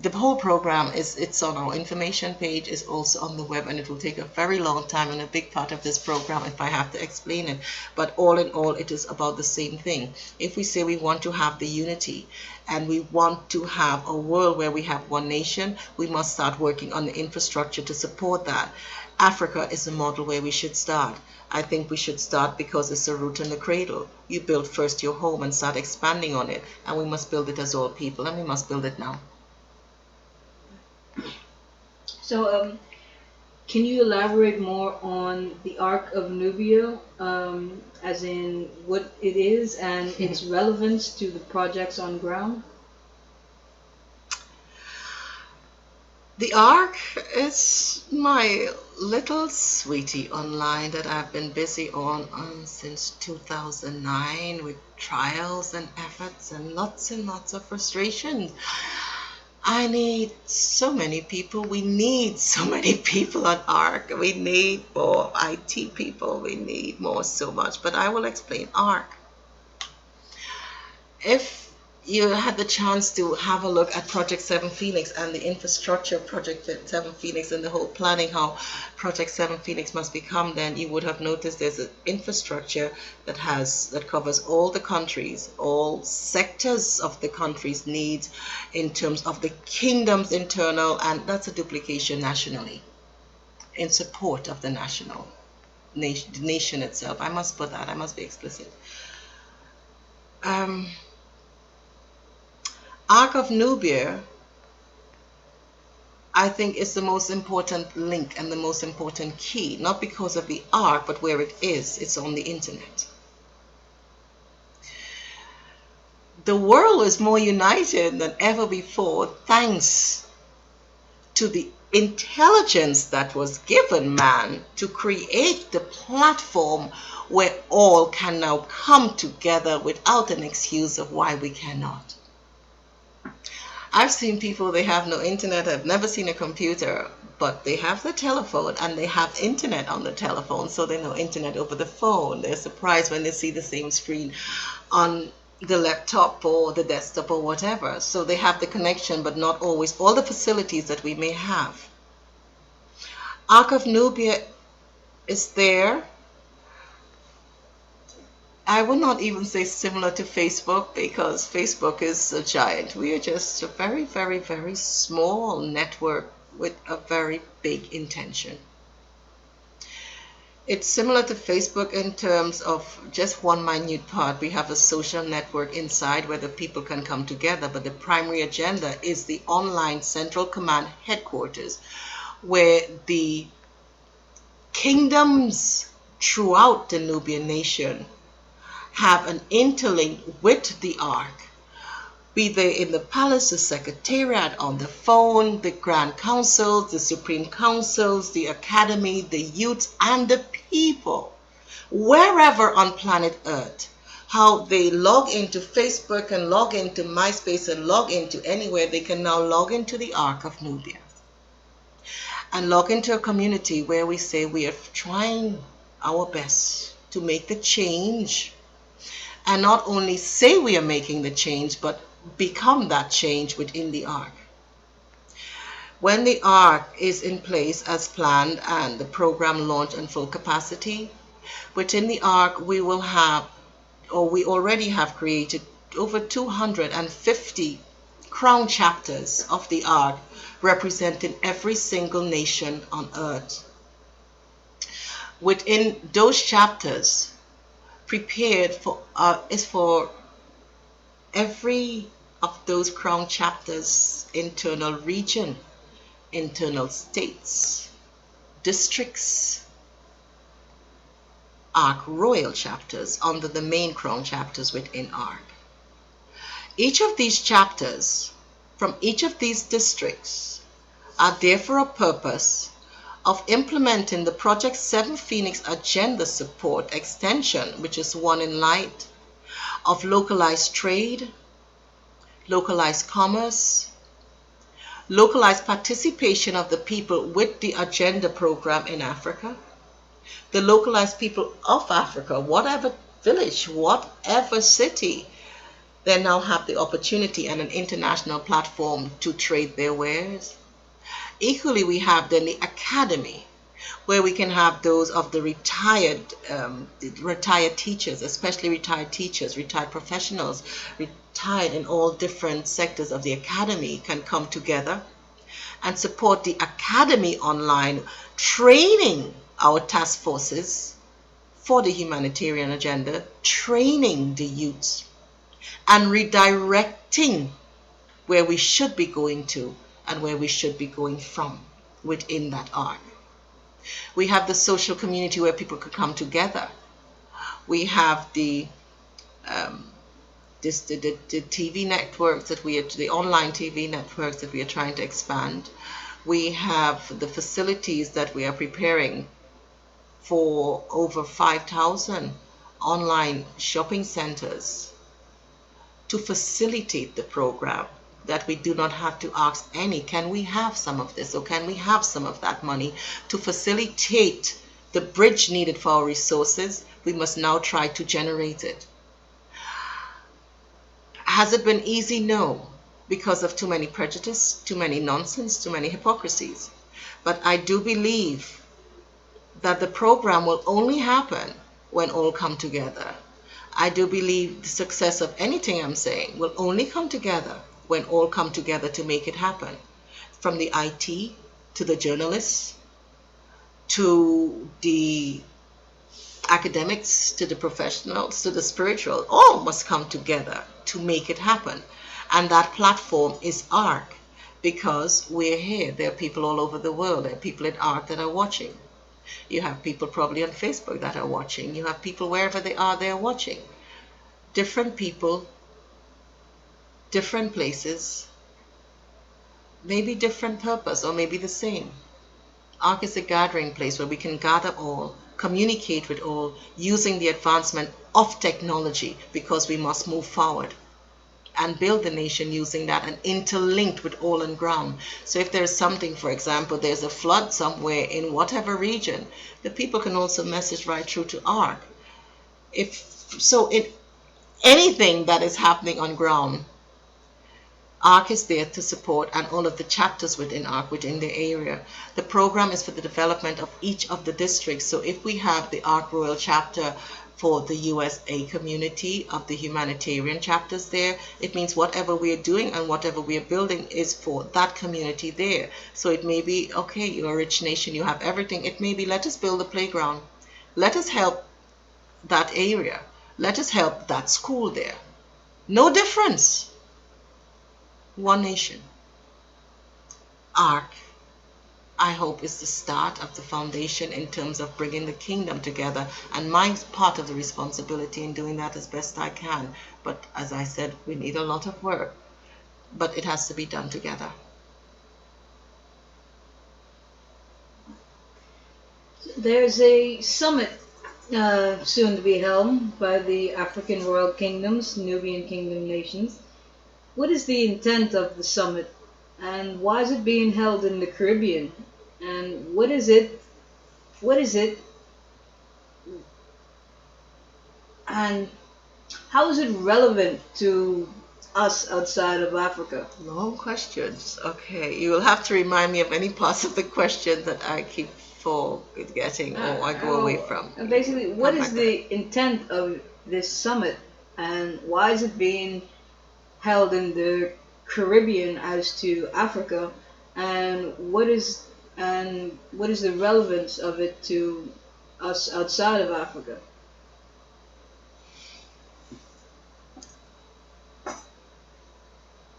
[SPEAKER 2] The whole program it's on our information page, is also on the web, and it will take a very long time and a big part of this program if I have to explain it. But all in all, it is about the same thing. If we say we want to have the unity and we want to have a world where we have one nation, we must start working on the infrastructure to support that. Africa is a model where we should start. I think we should start because it's a root in the cradle. You build first your home and start expanding on it. And we must build it as all people, and we must build it now.
[SPEAKER 1] So, can you elaborate more on the Ark of Nubia, as in what it is and its relevance to the projects on ground?
[SPEAKER 2] The Ark is my little sweetie online that I've been busy on since 2009 with trials and efforts and lots of frustrations. I need so many people. We need so many people on Ark. We need more IT people. We need more so much. But I will explain Ark. If you had the chance to have a look at Project 7 Phoenix and the infrastructure of Project 7 Phoenix and the whole planning how Project 7 Phoenix must become, then you would have noticed there's an infrastructure that covers all the countries, all sectors of the country's needs in terms of the kingdom's internal, and that's a duplication nationally in support of the nation itself. I must put that, I must be explicit. Ark of Nubia, I think, is the most important link and the most important key, not because of the Ark, but where it is. It's on the internet. The world is more united than ever before thanks to the intelligence that was given man to create the platform where all can now come together without an excuse of why we cannot. I've seen people, they have no internet, I've never seen a computer, but they have the telephone and they have internet on the telephone, so they know internet over the phone. They're surprised when they see the same screen on the laptop or the desktop or whatever. So they have the connection, but not always all the facilities that we may have. Ark of Nubia is there. I would not even say similar to Facebook, because Facebook is a giant. We are just a very, very, very small network with a very big intention. It's similar to Facebook in terms of just one minute part. We have a social network inside where the people can come together, but the primary agenda is the online central command headquarters, where the kingdoms throughout the Nubian nation have an interlink with the Ark, be they in the palace, the secretariat, on the phone, the grand councils, the supreme councils, the academy, the youths, and the people, wherever on planet Earth, how they log into Facebook and log into MySpace and log into anywhere, they can now log into the Ark of Nubia and log into a community where we say we are trying our best to make the change, and not only say we are making the change, but become that change within the Ark. When the Ark is in place as planned and the program launched in full capacity, within the Ark we will have, or we already have created, over 250 crown chapters of the Ark representing every single nation on earth. Within those chapters, prepared for is for every of those crown chapters internal region, internal states, districts, Ark royal chapters under the main crown chapters within Ark. Each of these chapters from each of these districts are there for a purpose of implementing the Project 7 Phoenix Agenda Support Extension, which is one in light, of localized trade, localized commerce, localized participation of the people with the agenda program in Africa, the localized people of Africa, whatever village, whatever city, they now have the opportunity and an international platform to trade their wares. Equally, we have then the academy, where we can have those of the retired teachers, especially retired teachers, retired professionals, retired in all different sectors of the academy, can come together and support the academy online, training our task forces for the humanitarian agenda, training the youths, and redirecting where we should be going to and where we should be going from within that Ark. We have the social community where people could come together. We have the TV networks that the online TV networks that we are trying to expand. We have the facilities that we are preparing for over 5,000 online shopping centers to facilitate the program, that we do not have to ask any, can we have some of this or can we have some of that money to facilitate the bridge needed for our resources. We must now try to generate it. Has it been easy? No, because of too many prejudice, too many nonsense, too many hypocrisies. But I do believe that the program will only happen when all come together. I do believe the success of anything I'm saying will only come together when all come together to make it happen. From the IT to the journalists, to the academics, to the professionals, to the spiritual, all must come together to make it happen. And that platform is ARK, because we're here. There are people all over the world. There are people at ARK that are watching. You have people probably on Facebook that are watching. You have people wherever they are watching. Different people, different places, maybe different purpose, or maybe the same. ARK is a gathering place where we can gather all, communicate with all, using the advancement of technology, because we must move forward and build the nation using that and interlinked with all on ground. So if there's something, for example, there's a flood somewhere in whatever region, the people can also message right through to ARK. In anything that is happening on ground, ARK is there to support, and all of the chapters within ARK within the area. The program is for the development of each of the districts. So if we have the ARK Royal chapter for the USA community of the humanitarian chapters there, it means whatever we are doing and whatever we are building is for that community there. So it may be, okay, you're a rich nation, you have everything. It may be, let us build a playground. Let us help that area. Let us help that school there. No difference. One nation. ARK, I hope, is the start of the foundation in terms of bringing the kingdom together, and my part of the responsibility in doing that as best I can. But as I said, we need a lot of work, but it has to be done together.
[SPEAKER 1] There's a summit soon to be held by the African Royal Kingdoms, Nubian Kingdom nations. What is the intent of the summit, and why is it being held in the Caribbean? And what is it, and how is it relevant to us outside of Africa?
[SPEAKER 2] Long questions. Okay, you will have to remind me of any parts of the question that I keep forgetting or I go away from.
[SPEAKER 1] Basically, what is the intent of this summit, and why is it being held in the Caribbean as to Africa, and what is the relevance of it to us outside of Africa?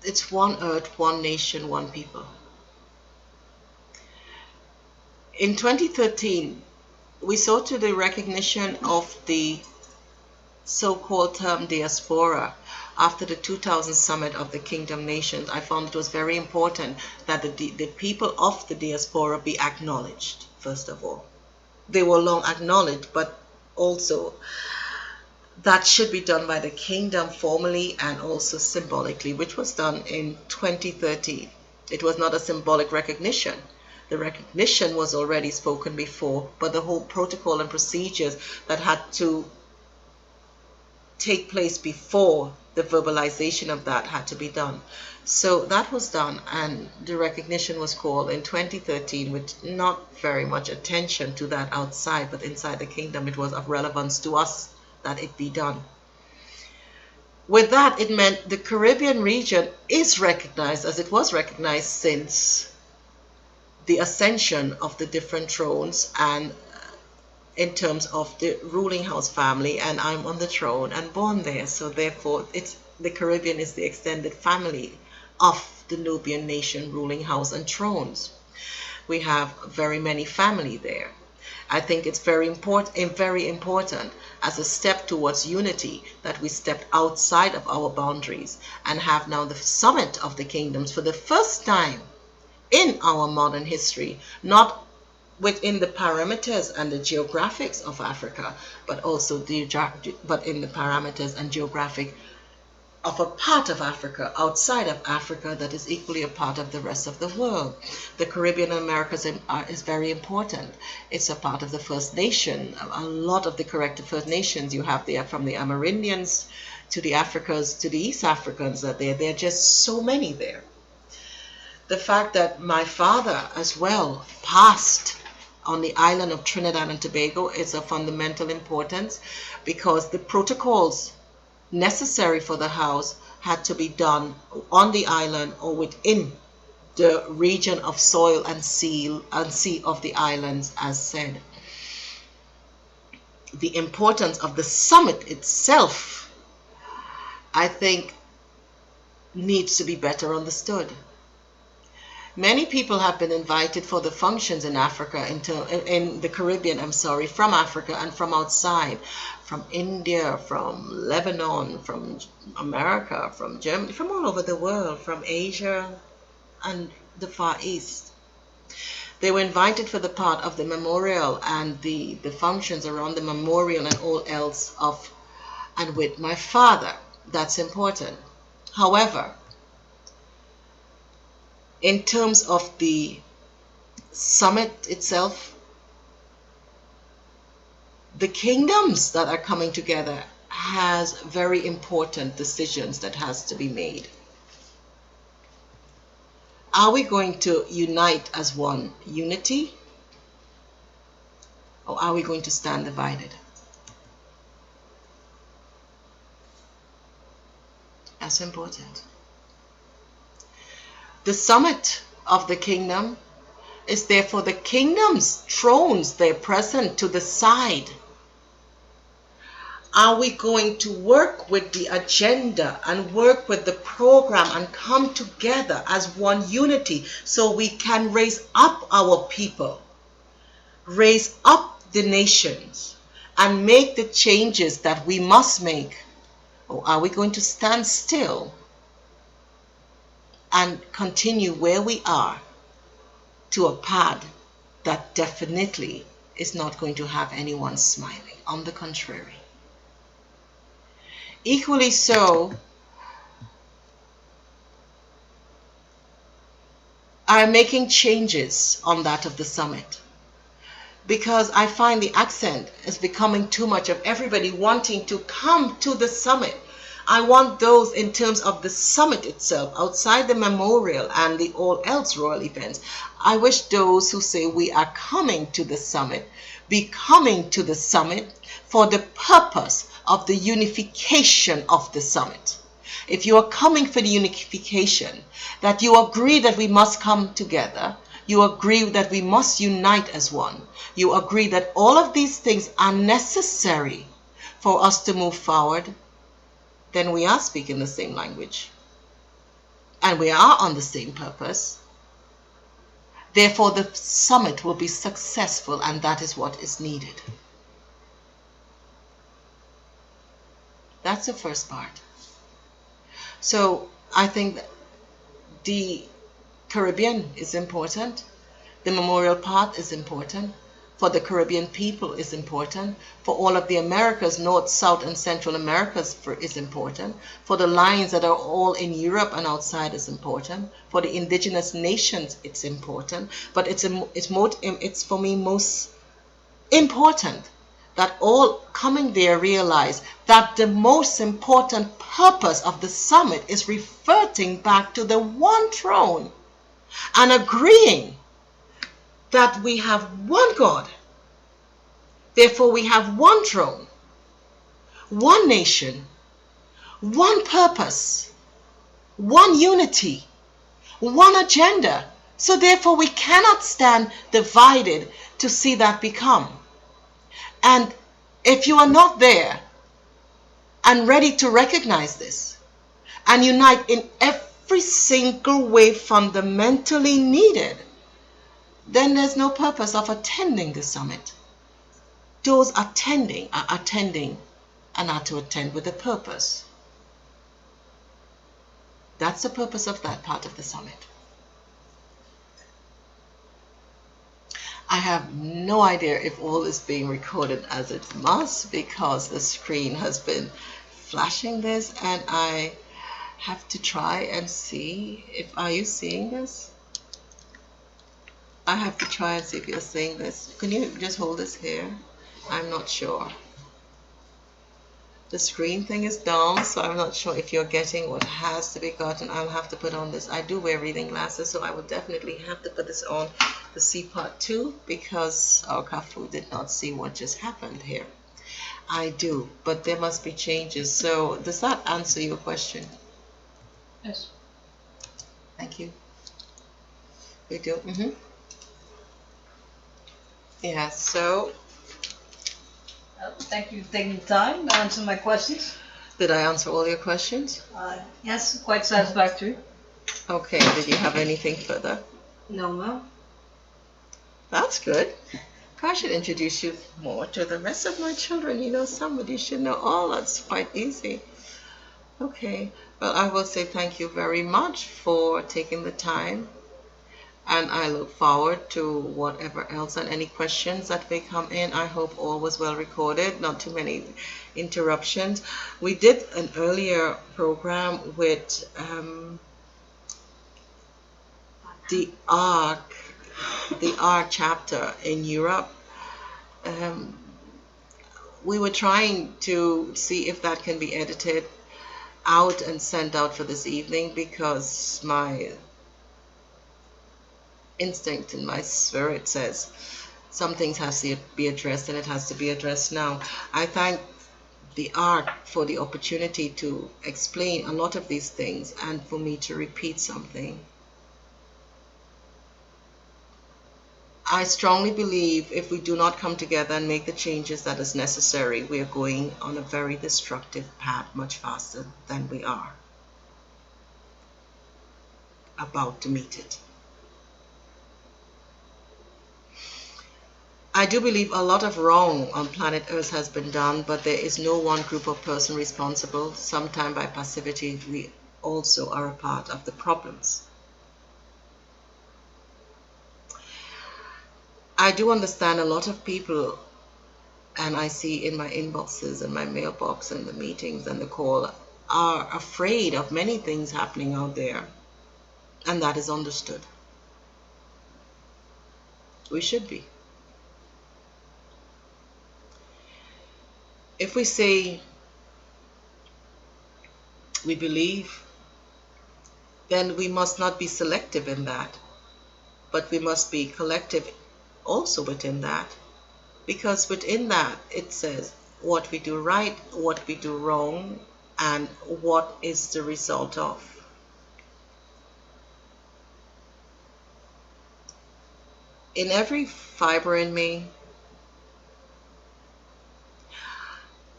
[SPEAKER 2] It's one earth, one nation, one people. In 2013, we saw to the recognition of the so-called term Diaspora. After the 2000 summit of the Kingdom Nations, I found it was very important that the people of the diaspora be acknowledged, first of all. They were long acknowledged, but also that should be done by the kingdom formally and also symbolically, which was done in 2013. It was not a symbolic recognition. The recognition was already spoken before, but the whole protocol and procedures that had to take place before the verbalization of that had to be done. So that was done, and the recognition was called in 2013 with not very much attention to that outside, but inside the kingdom it was of relevance to us that it be done. With that, it meant the Caribbean region is recognized as it was recognized since the ascension of the different thrones, and in terms of the ruling house family, and I'm on the throne and born there, so therefore the Caribbean is the extended family of the Nubian nation ruling house and thrones. We have very many family there. I think it's very important as a step towards unity that we step outside of our boundaries and have now the summit of the kingdoms for the first time in our modern history, not within the parameters and the geographics of Africa, but also but in the parameters and geographic of a part of Africa, outside of Africa, that is equally a part of the rest of the world. The Caribbean and Americas is very important. It's a part of the First Nation. A lot of the correct First Nations you have there, from the Amerindians to the Africans to the East Africans, that there are just so many there. The fact that my father as well passed on the island of Trinidad and Tobago is of fundamental importance, because the protocols necessary for the house had to be done on the island or within the region of soil and sea of the islands, as said. The importance of the summit itself, I think, needs to be better understood. Many people have been invited for the functions in Africa, in the Caribbean, from Africa and from outside, from India, from Lebanon, from America, from Germany, from all over the world, from Asia and the Far East. They were invited for the part of the memorial and the functions around the memorial and all else of and with my father. That's important. However, in terms of the summit itself, the kingdoms that are coming together has very important decisions that has to be made. Are we going to unite as one unity, or are we going to stand divided? That's important. The summit of the kingdom is therefore the kingdom's thrones. They're present to the side Are we going to work with the agenda and work with the program and come together as one unity so we can raise up our people, raise up the nations, and make the changes that we must make? Or are we going to stand still and continue where we are to a path that definitely is not going to have anyone smiling? On the contrary. Equally so, I'm making changes on that of the summit, because I find the accent is becoming too much of everybody wanting to come to the summit. I want those in terms of the summit itself, outside the memorial and the all else royal events. I wish those who say we are coming to the summit be coming to the summit for the purpose of the unification of the summit. If you are coming for the unification, that you agree that we must come together, you agree that we must unite as one, you agree that all of these things are necessary for us to move forward, then we are speaking the same language. And we are on the same purpose. Therefore, the summit will be successful, and that is what is needed. That's the first part. So I think that the Caribbean is important. The memorial part is important. For the Caribbean people is important. For all of the Americas, North, South, and Central Americas is important. For the lines that are all in Europe and outside is important. For the indigenous nations, it's important. But it's for me most important that all coming there realize that the most important purpose of the summit is reverting back to the one throne and agreeing that we have one God. Therefore, we have one throne, one nation, one purpose, one unity, one agenda. So therefore, we cannot stand divided to see that become. And if you are not there and ready to recognize this and unite in every single way fundamentally needed, then there's no purpose of attending the summit. Those attending are attending and are to attend with a purpose. That's the purpose of that part of the summit. I have no idea if all is being recorded as it must, because the screen has been flashing this, and I have to try and see if, are you seeing this? I have to try and see if you're seeing this. Can you just hold this here? I'm not sure. The screen thing is down, so I'm not sure if you're getting what has to be gotten. I'll have to put on this. I do wear reading glasses, so I will definitely have to put this on the C part 2, because our Kafu did not see what just happened here. I do, but there must be changes. So does that answer your question?
[SPEAKER 1] Yes.
[SPEAKER 2] Thank you. You do? Mm-hmm. Yeah, so
[SPEAKER 1] Thank you for taking the time to answer my questions.
[SPEAKER 2] did I answer all your questions?
[SPEAKER 1] Yes, quite satisfactory.
[SPEAKER 2] Okay, did you have anything further?
[SPEAKER 1] No, no.
[SPEAKER 2] That's good. I should introduce you more to the rest of my children. You know, somebody should know all. That's quite easy. Okay, well, I will say thank you very much for taking the time. And I look forward to whatever else and any questions that may come in. I hope all was well recorded, not too many interruptions. We did an earlier program with the ARK chapter in Europe. We were trying to see if that can be edited out and sent out for this evening, because my instinct in my spirit says some things have to be addressed, and it has to be addressed now. I thank the ARK for the opportunity to explain a lot of these things and for me to repeat something. I strongly believe if we do not come together and make the changes that is necessary, we are going on a very destructive path much faster than we are about to meet it. I do believe a lot of wrong on planet Earth has been done, but there is no one group of person responsible. Sometimes by passivity, we also are a part of the problems. I do understand a lot of people, and I see in my inboxes and my mailbox and the meetings and the call, are afraid of many things happening out there, and that is understood. We should be. If we say we believe, then we must not be selective in that, but we must be collective also within that, because within that it says what we do right, what we do wrong, and what is the result of. In every fiber in me,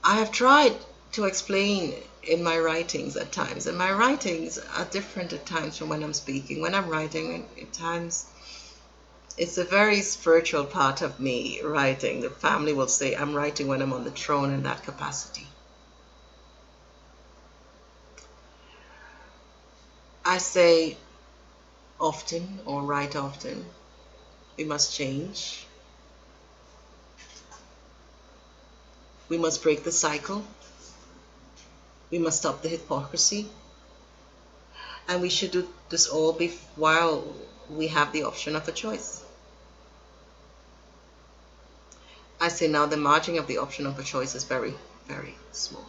[SPEAKER 2] I have tried to explain in my writings at times, and my writings are different at times from when I'm speaking. When I'm writing, at times it's a very spiritual part of me writing. The family will say I'm writing when I'm on the throne in that capacity. I say often, or write often, we must change. We must break the cycle. We must stop the hypocrisy. And we should do this all while we have the option of a choice. I say now the margin of the option of a choice is very, very small.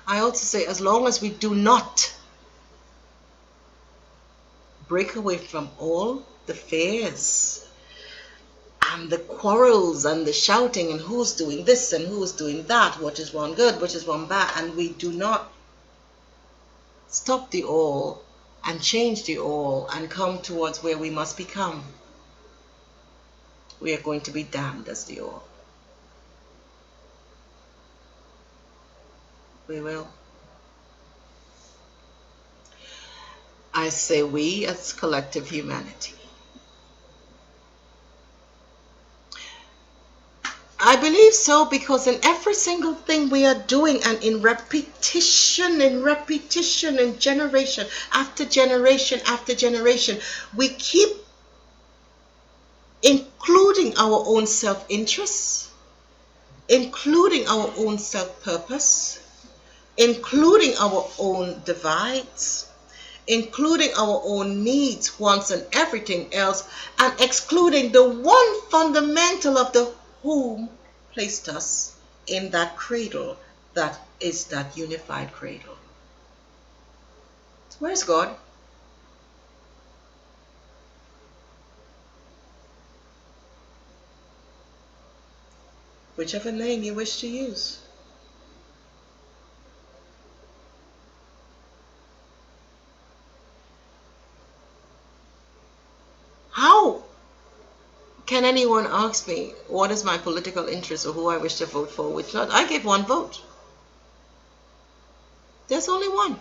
[SPEAKER 2] I also say as long as we do not break away from all the fears and the quarrels and the shouting and who's doing this and who's doing that, what is one good, what is one bad, and we do not stop the all and change the all and come towards where we must become, we are going to be damned as the all. We will. I say we as collective humanity. I believe so because in every single thing we are doing, and in repetition and generation after generation after generation, we keep including our own self-interest, including our own self-purpose, including our own divides, including our own needs, wants, and everything else, and excluding the one fundamental of the whom placed us in that cradle, that is that unified cradle. Where's God? Whichever name you wish to use. How can anyone ask me what is my political interest or who I wish to vote for, which not? I give one vote. There's only one.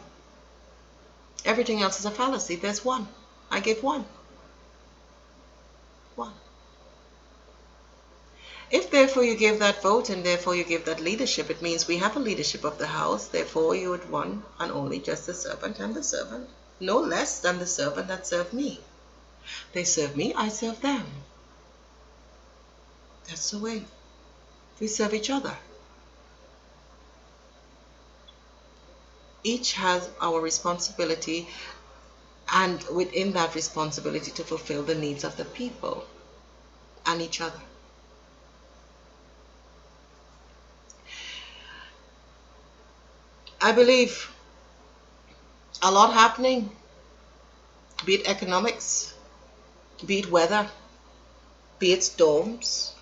[SPEAKER 2] Everything else is a fallacy. There's one. I give one. One. If therefore you give that vote and therefore you give that leadership, it means we have a leadership of the house. Therefore you would one and only just the servant and the servant, no less than the servant that served me. They serve me, I serve them. That's the way. We serve each other. Each has our responsibility, and within that responsibility to fulfill the needs of the people and each other. I believe a lot happening, be it economics, be it weather, be it storms.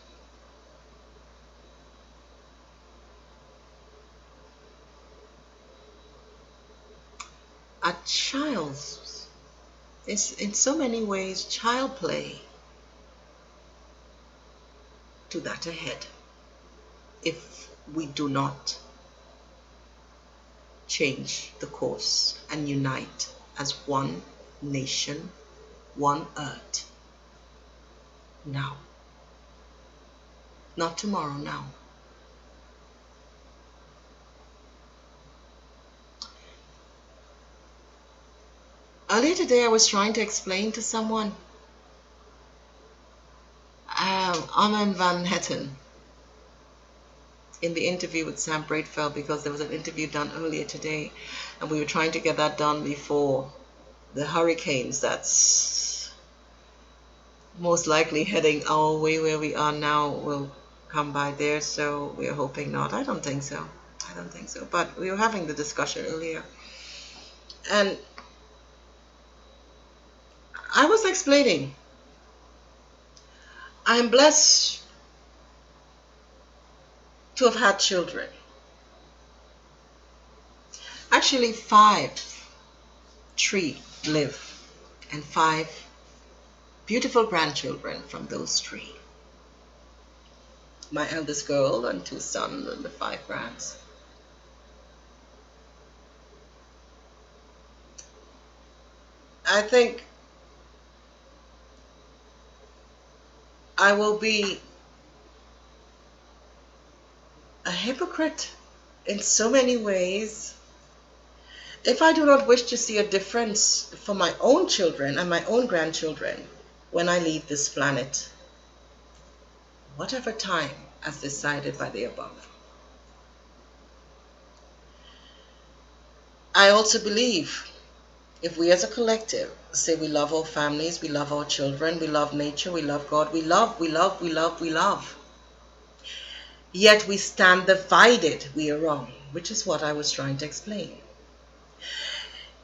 [SPEAKER 2] A child's is in so many ways child play to that ahead if we do not change the course and unite as one nation, one earth. Now. Not tomorrow, now. Earlier today I was trying to explain to someone Armand Van Hetten in the interview with Sam Braidfeld, because there was an interview done earlier today and we were trying to get that done before the hurricanes that's most likely heading our way where we are now will come by there. So we are hoping not. I don't think so. But we were having the discussion earlier. And I was explaining, I'm blessed to have had children. Actually, 3 live, and 5 beautiful grandchildren from those 3. My eldest girl and 2 sons and the 5 grands. I think I will be a hypocrite in so many ways if I do not wish to see a difference for my own children and my own grandchildren when I leave this planet, whatever time as decided by the above. I also believe if we as a collective say we love our families, we love our children, we love nature, we love God, we love, yet we stand divided, we are wrong, which is what I was trying to explain.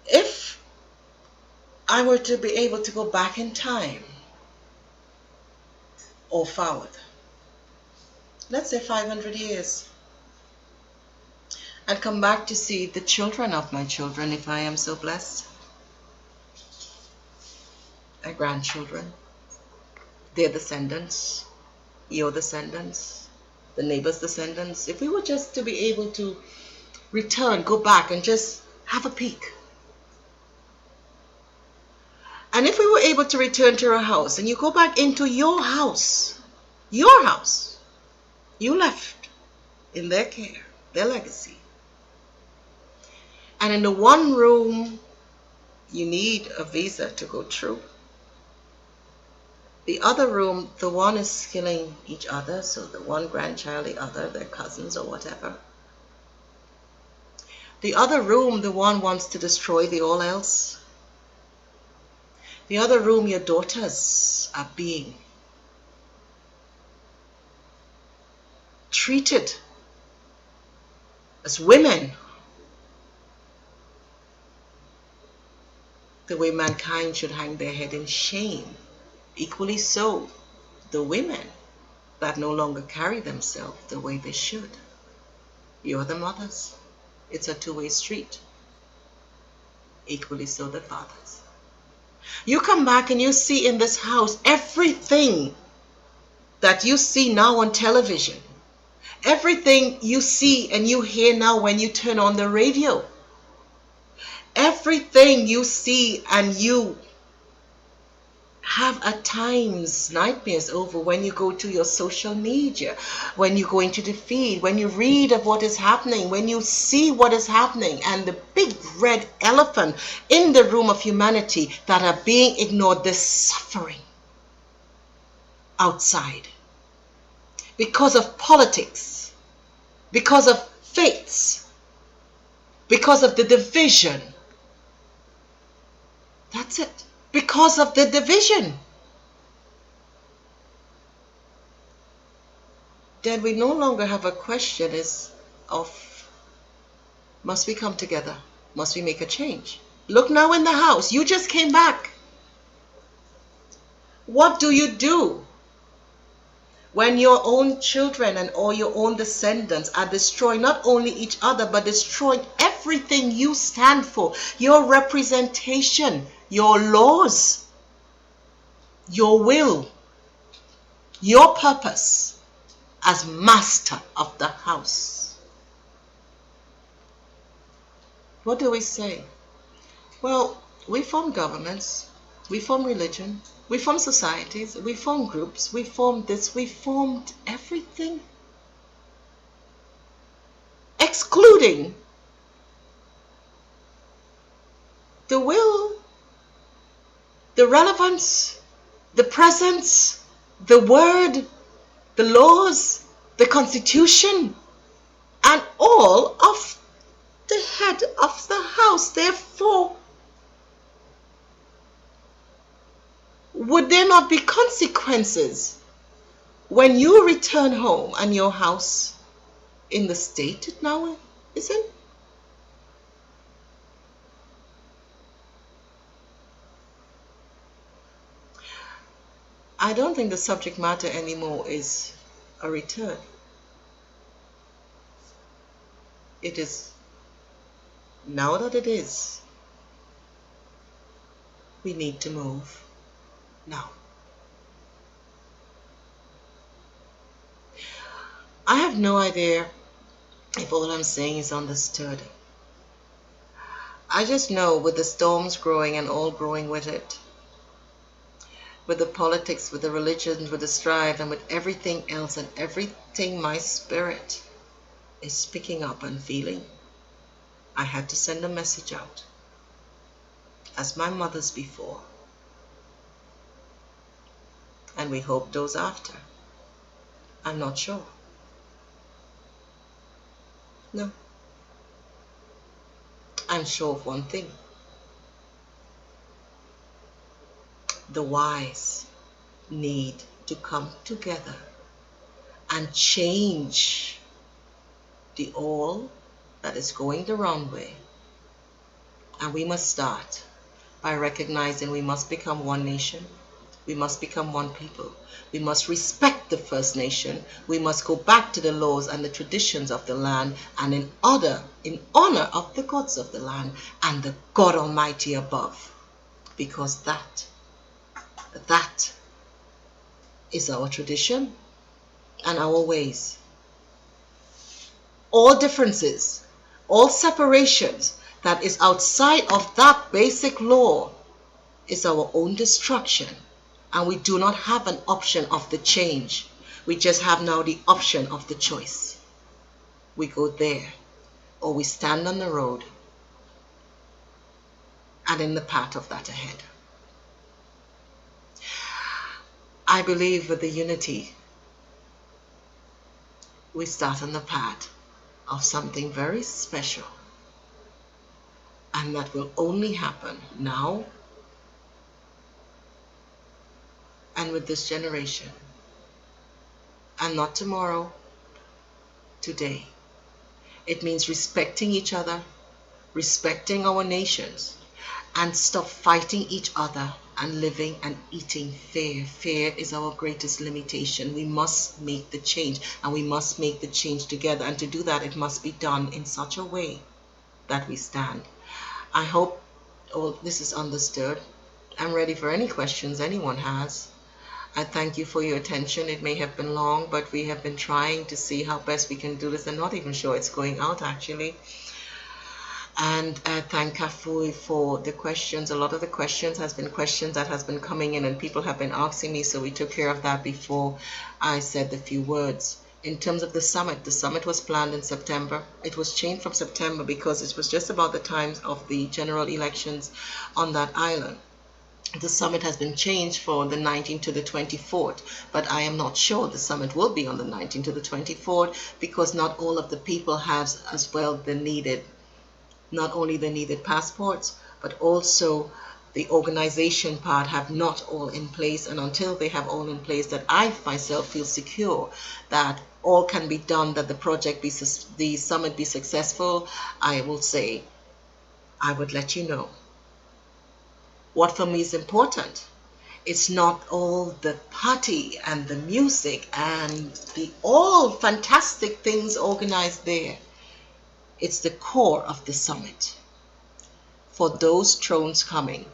[SPEAKER 2] If I were to be able to go back in time or forward, let's say 500 years, and come back to see the children of my children, if I am so blessed, my grandchildren, their descendants, your descendants, the neighbor's descendants, if we were just to be able to return, go back and just have a peek. And if we were able to return to our house and you go back into your house, you left in their care, their legacy. And in the one room, you need a visa to go through. The other room, the one is killing each other, so the one grandchild, the other, their cousins or whatever. The other room, the one wants to destroy the all else. The other room, your daughters are being treated as women the way mankind should hang their head in shame. Equally so, the women that no longer carry themselves the way they should. You're the mothers. It's a two-way street. Equally so, the fathers. You come back and you see in this house everything that you see now on television. Everything you see and you hear now when you turn on the radio. Everything you see and you have at times nightmares over when you go to your social media, when you go into the feed, when you read of what is happening, when you see what is happening, and the big red elephant in the room of humanity that are being ignored, the suffering outside because of politics, because of faiths, because of the division. That's it. Because of the division. Then we no longer have a question of must we come together? Must we make a change? Look now in the house. You just came back. What do you do When your own children and all your own descendants are destroying not only each other, but destroying everything you stand for, your representation, your laws, your will, your purpose as master of the house. What do we say? Well, we form governments, we form religion, we form societies, we form groups, we formed this, we formed everything, excluding the will, the relevance, the presence, the word, the laws, the constitution, and all of the head of the house. Therefore, would there not be consequences when you return home and your house in the state it now is in? I don't think the subject matter anymore is a return. It is, now that it is, we need to move now. I have no idea if all I'm saying is understood. I just know with the storms growing and all growing with it, with the politics, with the religion, with the strife, and with everything else and everything my spirit is picking up and feeling, I had to send a message out, as my mothers before, and we hope those after. I'm not sure. No. I'm sure of one thing. The wise need to come together and change the all that is going the wrong way. And we must start by recognizing we must become one nation. We must become one people. We must respect the First Nation. We must go back to the laws and the traditions of the land, and in honor of the gods of the land and the God Almighty above. Because that is our tradition and our ways. All differences, all separations that is outside of that basic law is our own destruction. And we do not have an option of the change. We just have now the option of the choice. We go there, or we stand on the road and in the path of that ahead. I believe with the unity, we start on the path of something very special. And that will only happen now and with this generation. And not tomorrow, today. It means respecting each other, respecting our nations, and stop fighting each other and living and eating fear. Fear is our greatest limitation. We must make the change, and we must make the change together. And to do that, it must be done in such a way that we stand. I hope all this is understood. I'm ready for any questions anyone has. I thank you for your attention. It may have been long, but we have been trying to see how best we can do this. I'm not even sure it's going out actually. And I thank Kafui for the questions. A lot of the questions has been questions that has been coming in and people have been asking me, so we took care of that before I said the few words. In terms of the summit was planned in September. It was changed from September because it was just about the times of the general elections on that island. The summit has been changed for the 19th to the 24th, but I am not sure the summit will be on the 19th to the 24th because not all of the people have as well the needed, not only the needed passports, but also the organization part have not all in place. And until they have all in place, that I myself feel secure that all can be done, that the project be, the summit be successful, I will say, I would let you know. What for me is important It's not all the party and the music and the all fantastic things organized there. It's the core of the summit. For those thrones coming,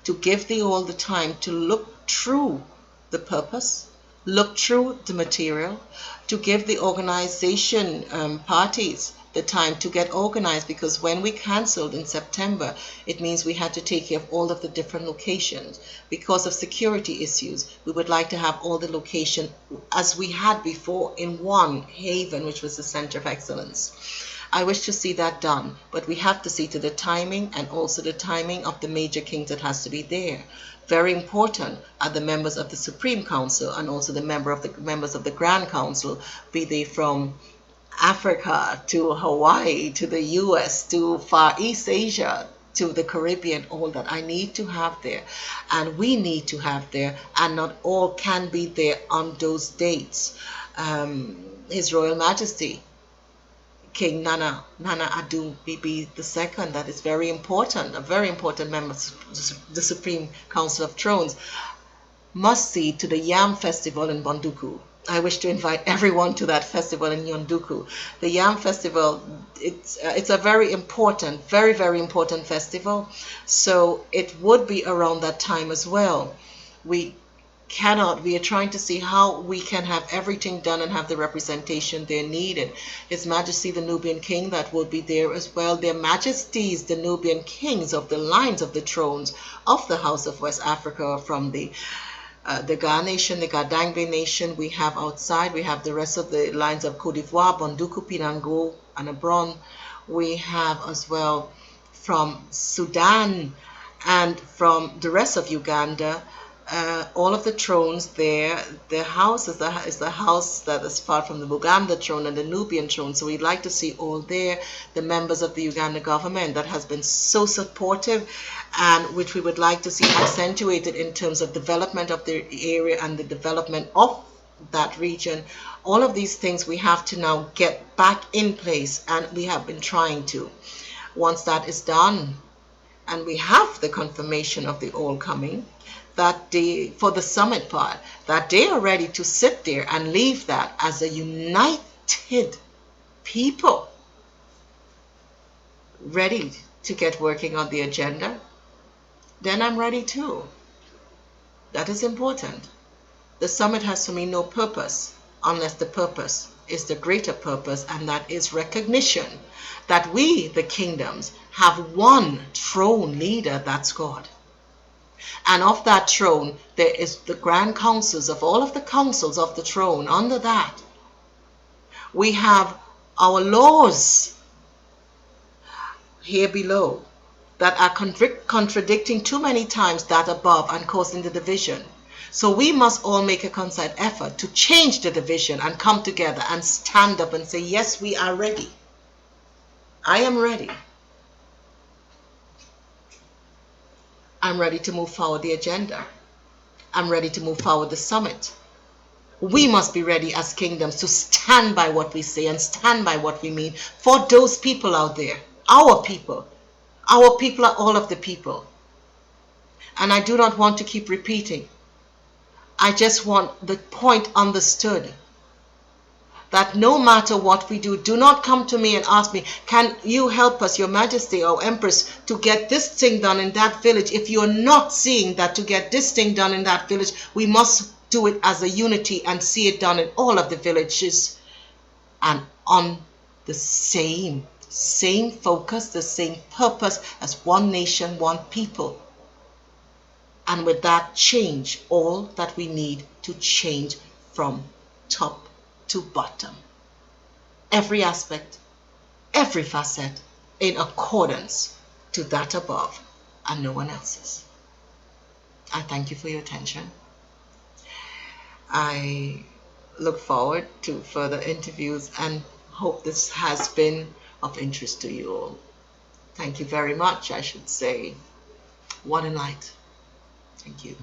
[SPEAKER 2] to give thee all the time to look through the purpose, look through the material, to give the organization parties the time to get organized, because when we cancelled in September, it means we had to take care of all of the different locations. Because of security issues, we would like to have all the location as we had before in one haven, which was the center of excellence. I wish to see that done, but we have to see to the timing and also the timing of the major kings that has to be there. Very important are the members of the Supreme Council and also the members of the Grand Council, be they from Africa to Hawaii to the US to Far East Asia to the Caribbean, all that I need to have there and we need to have there, and not all can be there on those dates. His Royal Majesty King Nana Adu Bibi II, that is very important, a very important member of the Supreme Council of Thrones, must see to the Yam Festival in Bonduku. I wish to invite everyone to that festival in Yonduku. The Yam Festival, it's a very important, very, very important festival. So it would be around that time as well. We are trying to see how we can have everything done and have the representation there needed. His Majesty the Nubian King, that will be there as well. Their Majesties the Nubian Kings of the lines of the thrones of the House of West Africa, from the Ga Nation, the Gadangbe Nation. We have outside, we have the rest of the lines of Cote d'Ivoire, Bonduku, Pinango, and Abron. We have as well from Sudan and from the rest of Uganda. All of the thrones there. The house is the house that is part from the Buganda throne and the Nubian throne. So we'd like to see all there. The members of the Uganda government that has been so supportive, and which we would like to see accentuated in terms of development of the area and the development of that region. All of these things we have to now get back in place, and we have been trying to. Once that is done, and we have the confirmation of the all coming, that day for the summit part, that they are ready to sit there and leave that as a united people, ready to get working on the agenda, then I'm ready too. That is important. The summit has for me no purpose unless the purpose is the greater purpose, and that is recognition that we, the kingdoms, have one throne leader, that's God. And of that throne, there is the grand councils of all of the councils of the throne. Under that, we have our laws here below that are contradicting too many times that above and causing the division. So we must all make a concerted effort to change the division and come together and stand up and say, yes, we are ready. I am ready. I'm ready to move forward the agenda. I'm ready to move forward the summit. We must be ready as kingdoms to stand by what we say and stand by what we mean for those people out there, our people. Our people are all of the people. And I do not want to keep repeating. I just want the point understood. That no matter what we do not come to me and ask me, can you help us, Your Majesty or Empress, to get this thing done in that village? If you're not seeing that to get this thing done in that village, we must do it as a unity and see it done in all of the villages. And on the same focus, the same purpose as one nation, one people. And with that, change all that we need to change from top to bottom. Every aspect, every facet in accordance to that above and no one else's. I thank you for your attention. I look forward to further interviews and hope this has been of interest to you all. Thank you very much, I should say. What a night. Thank you.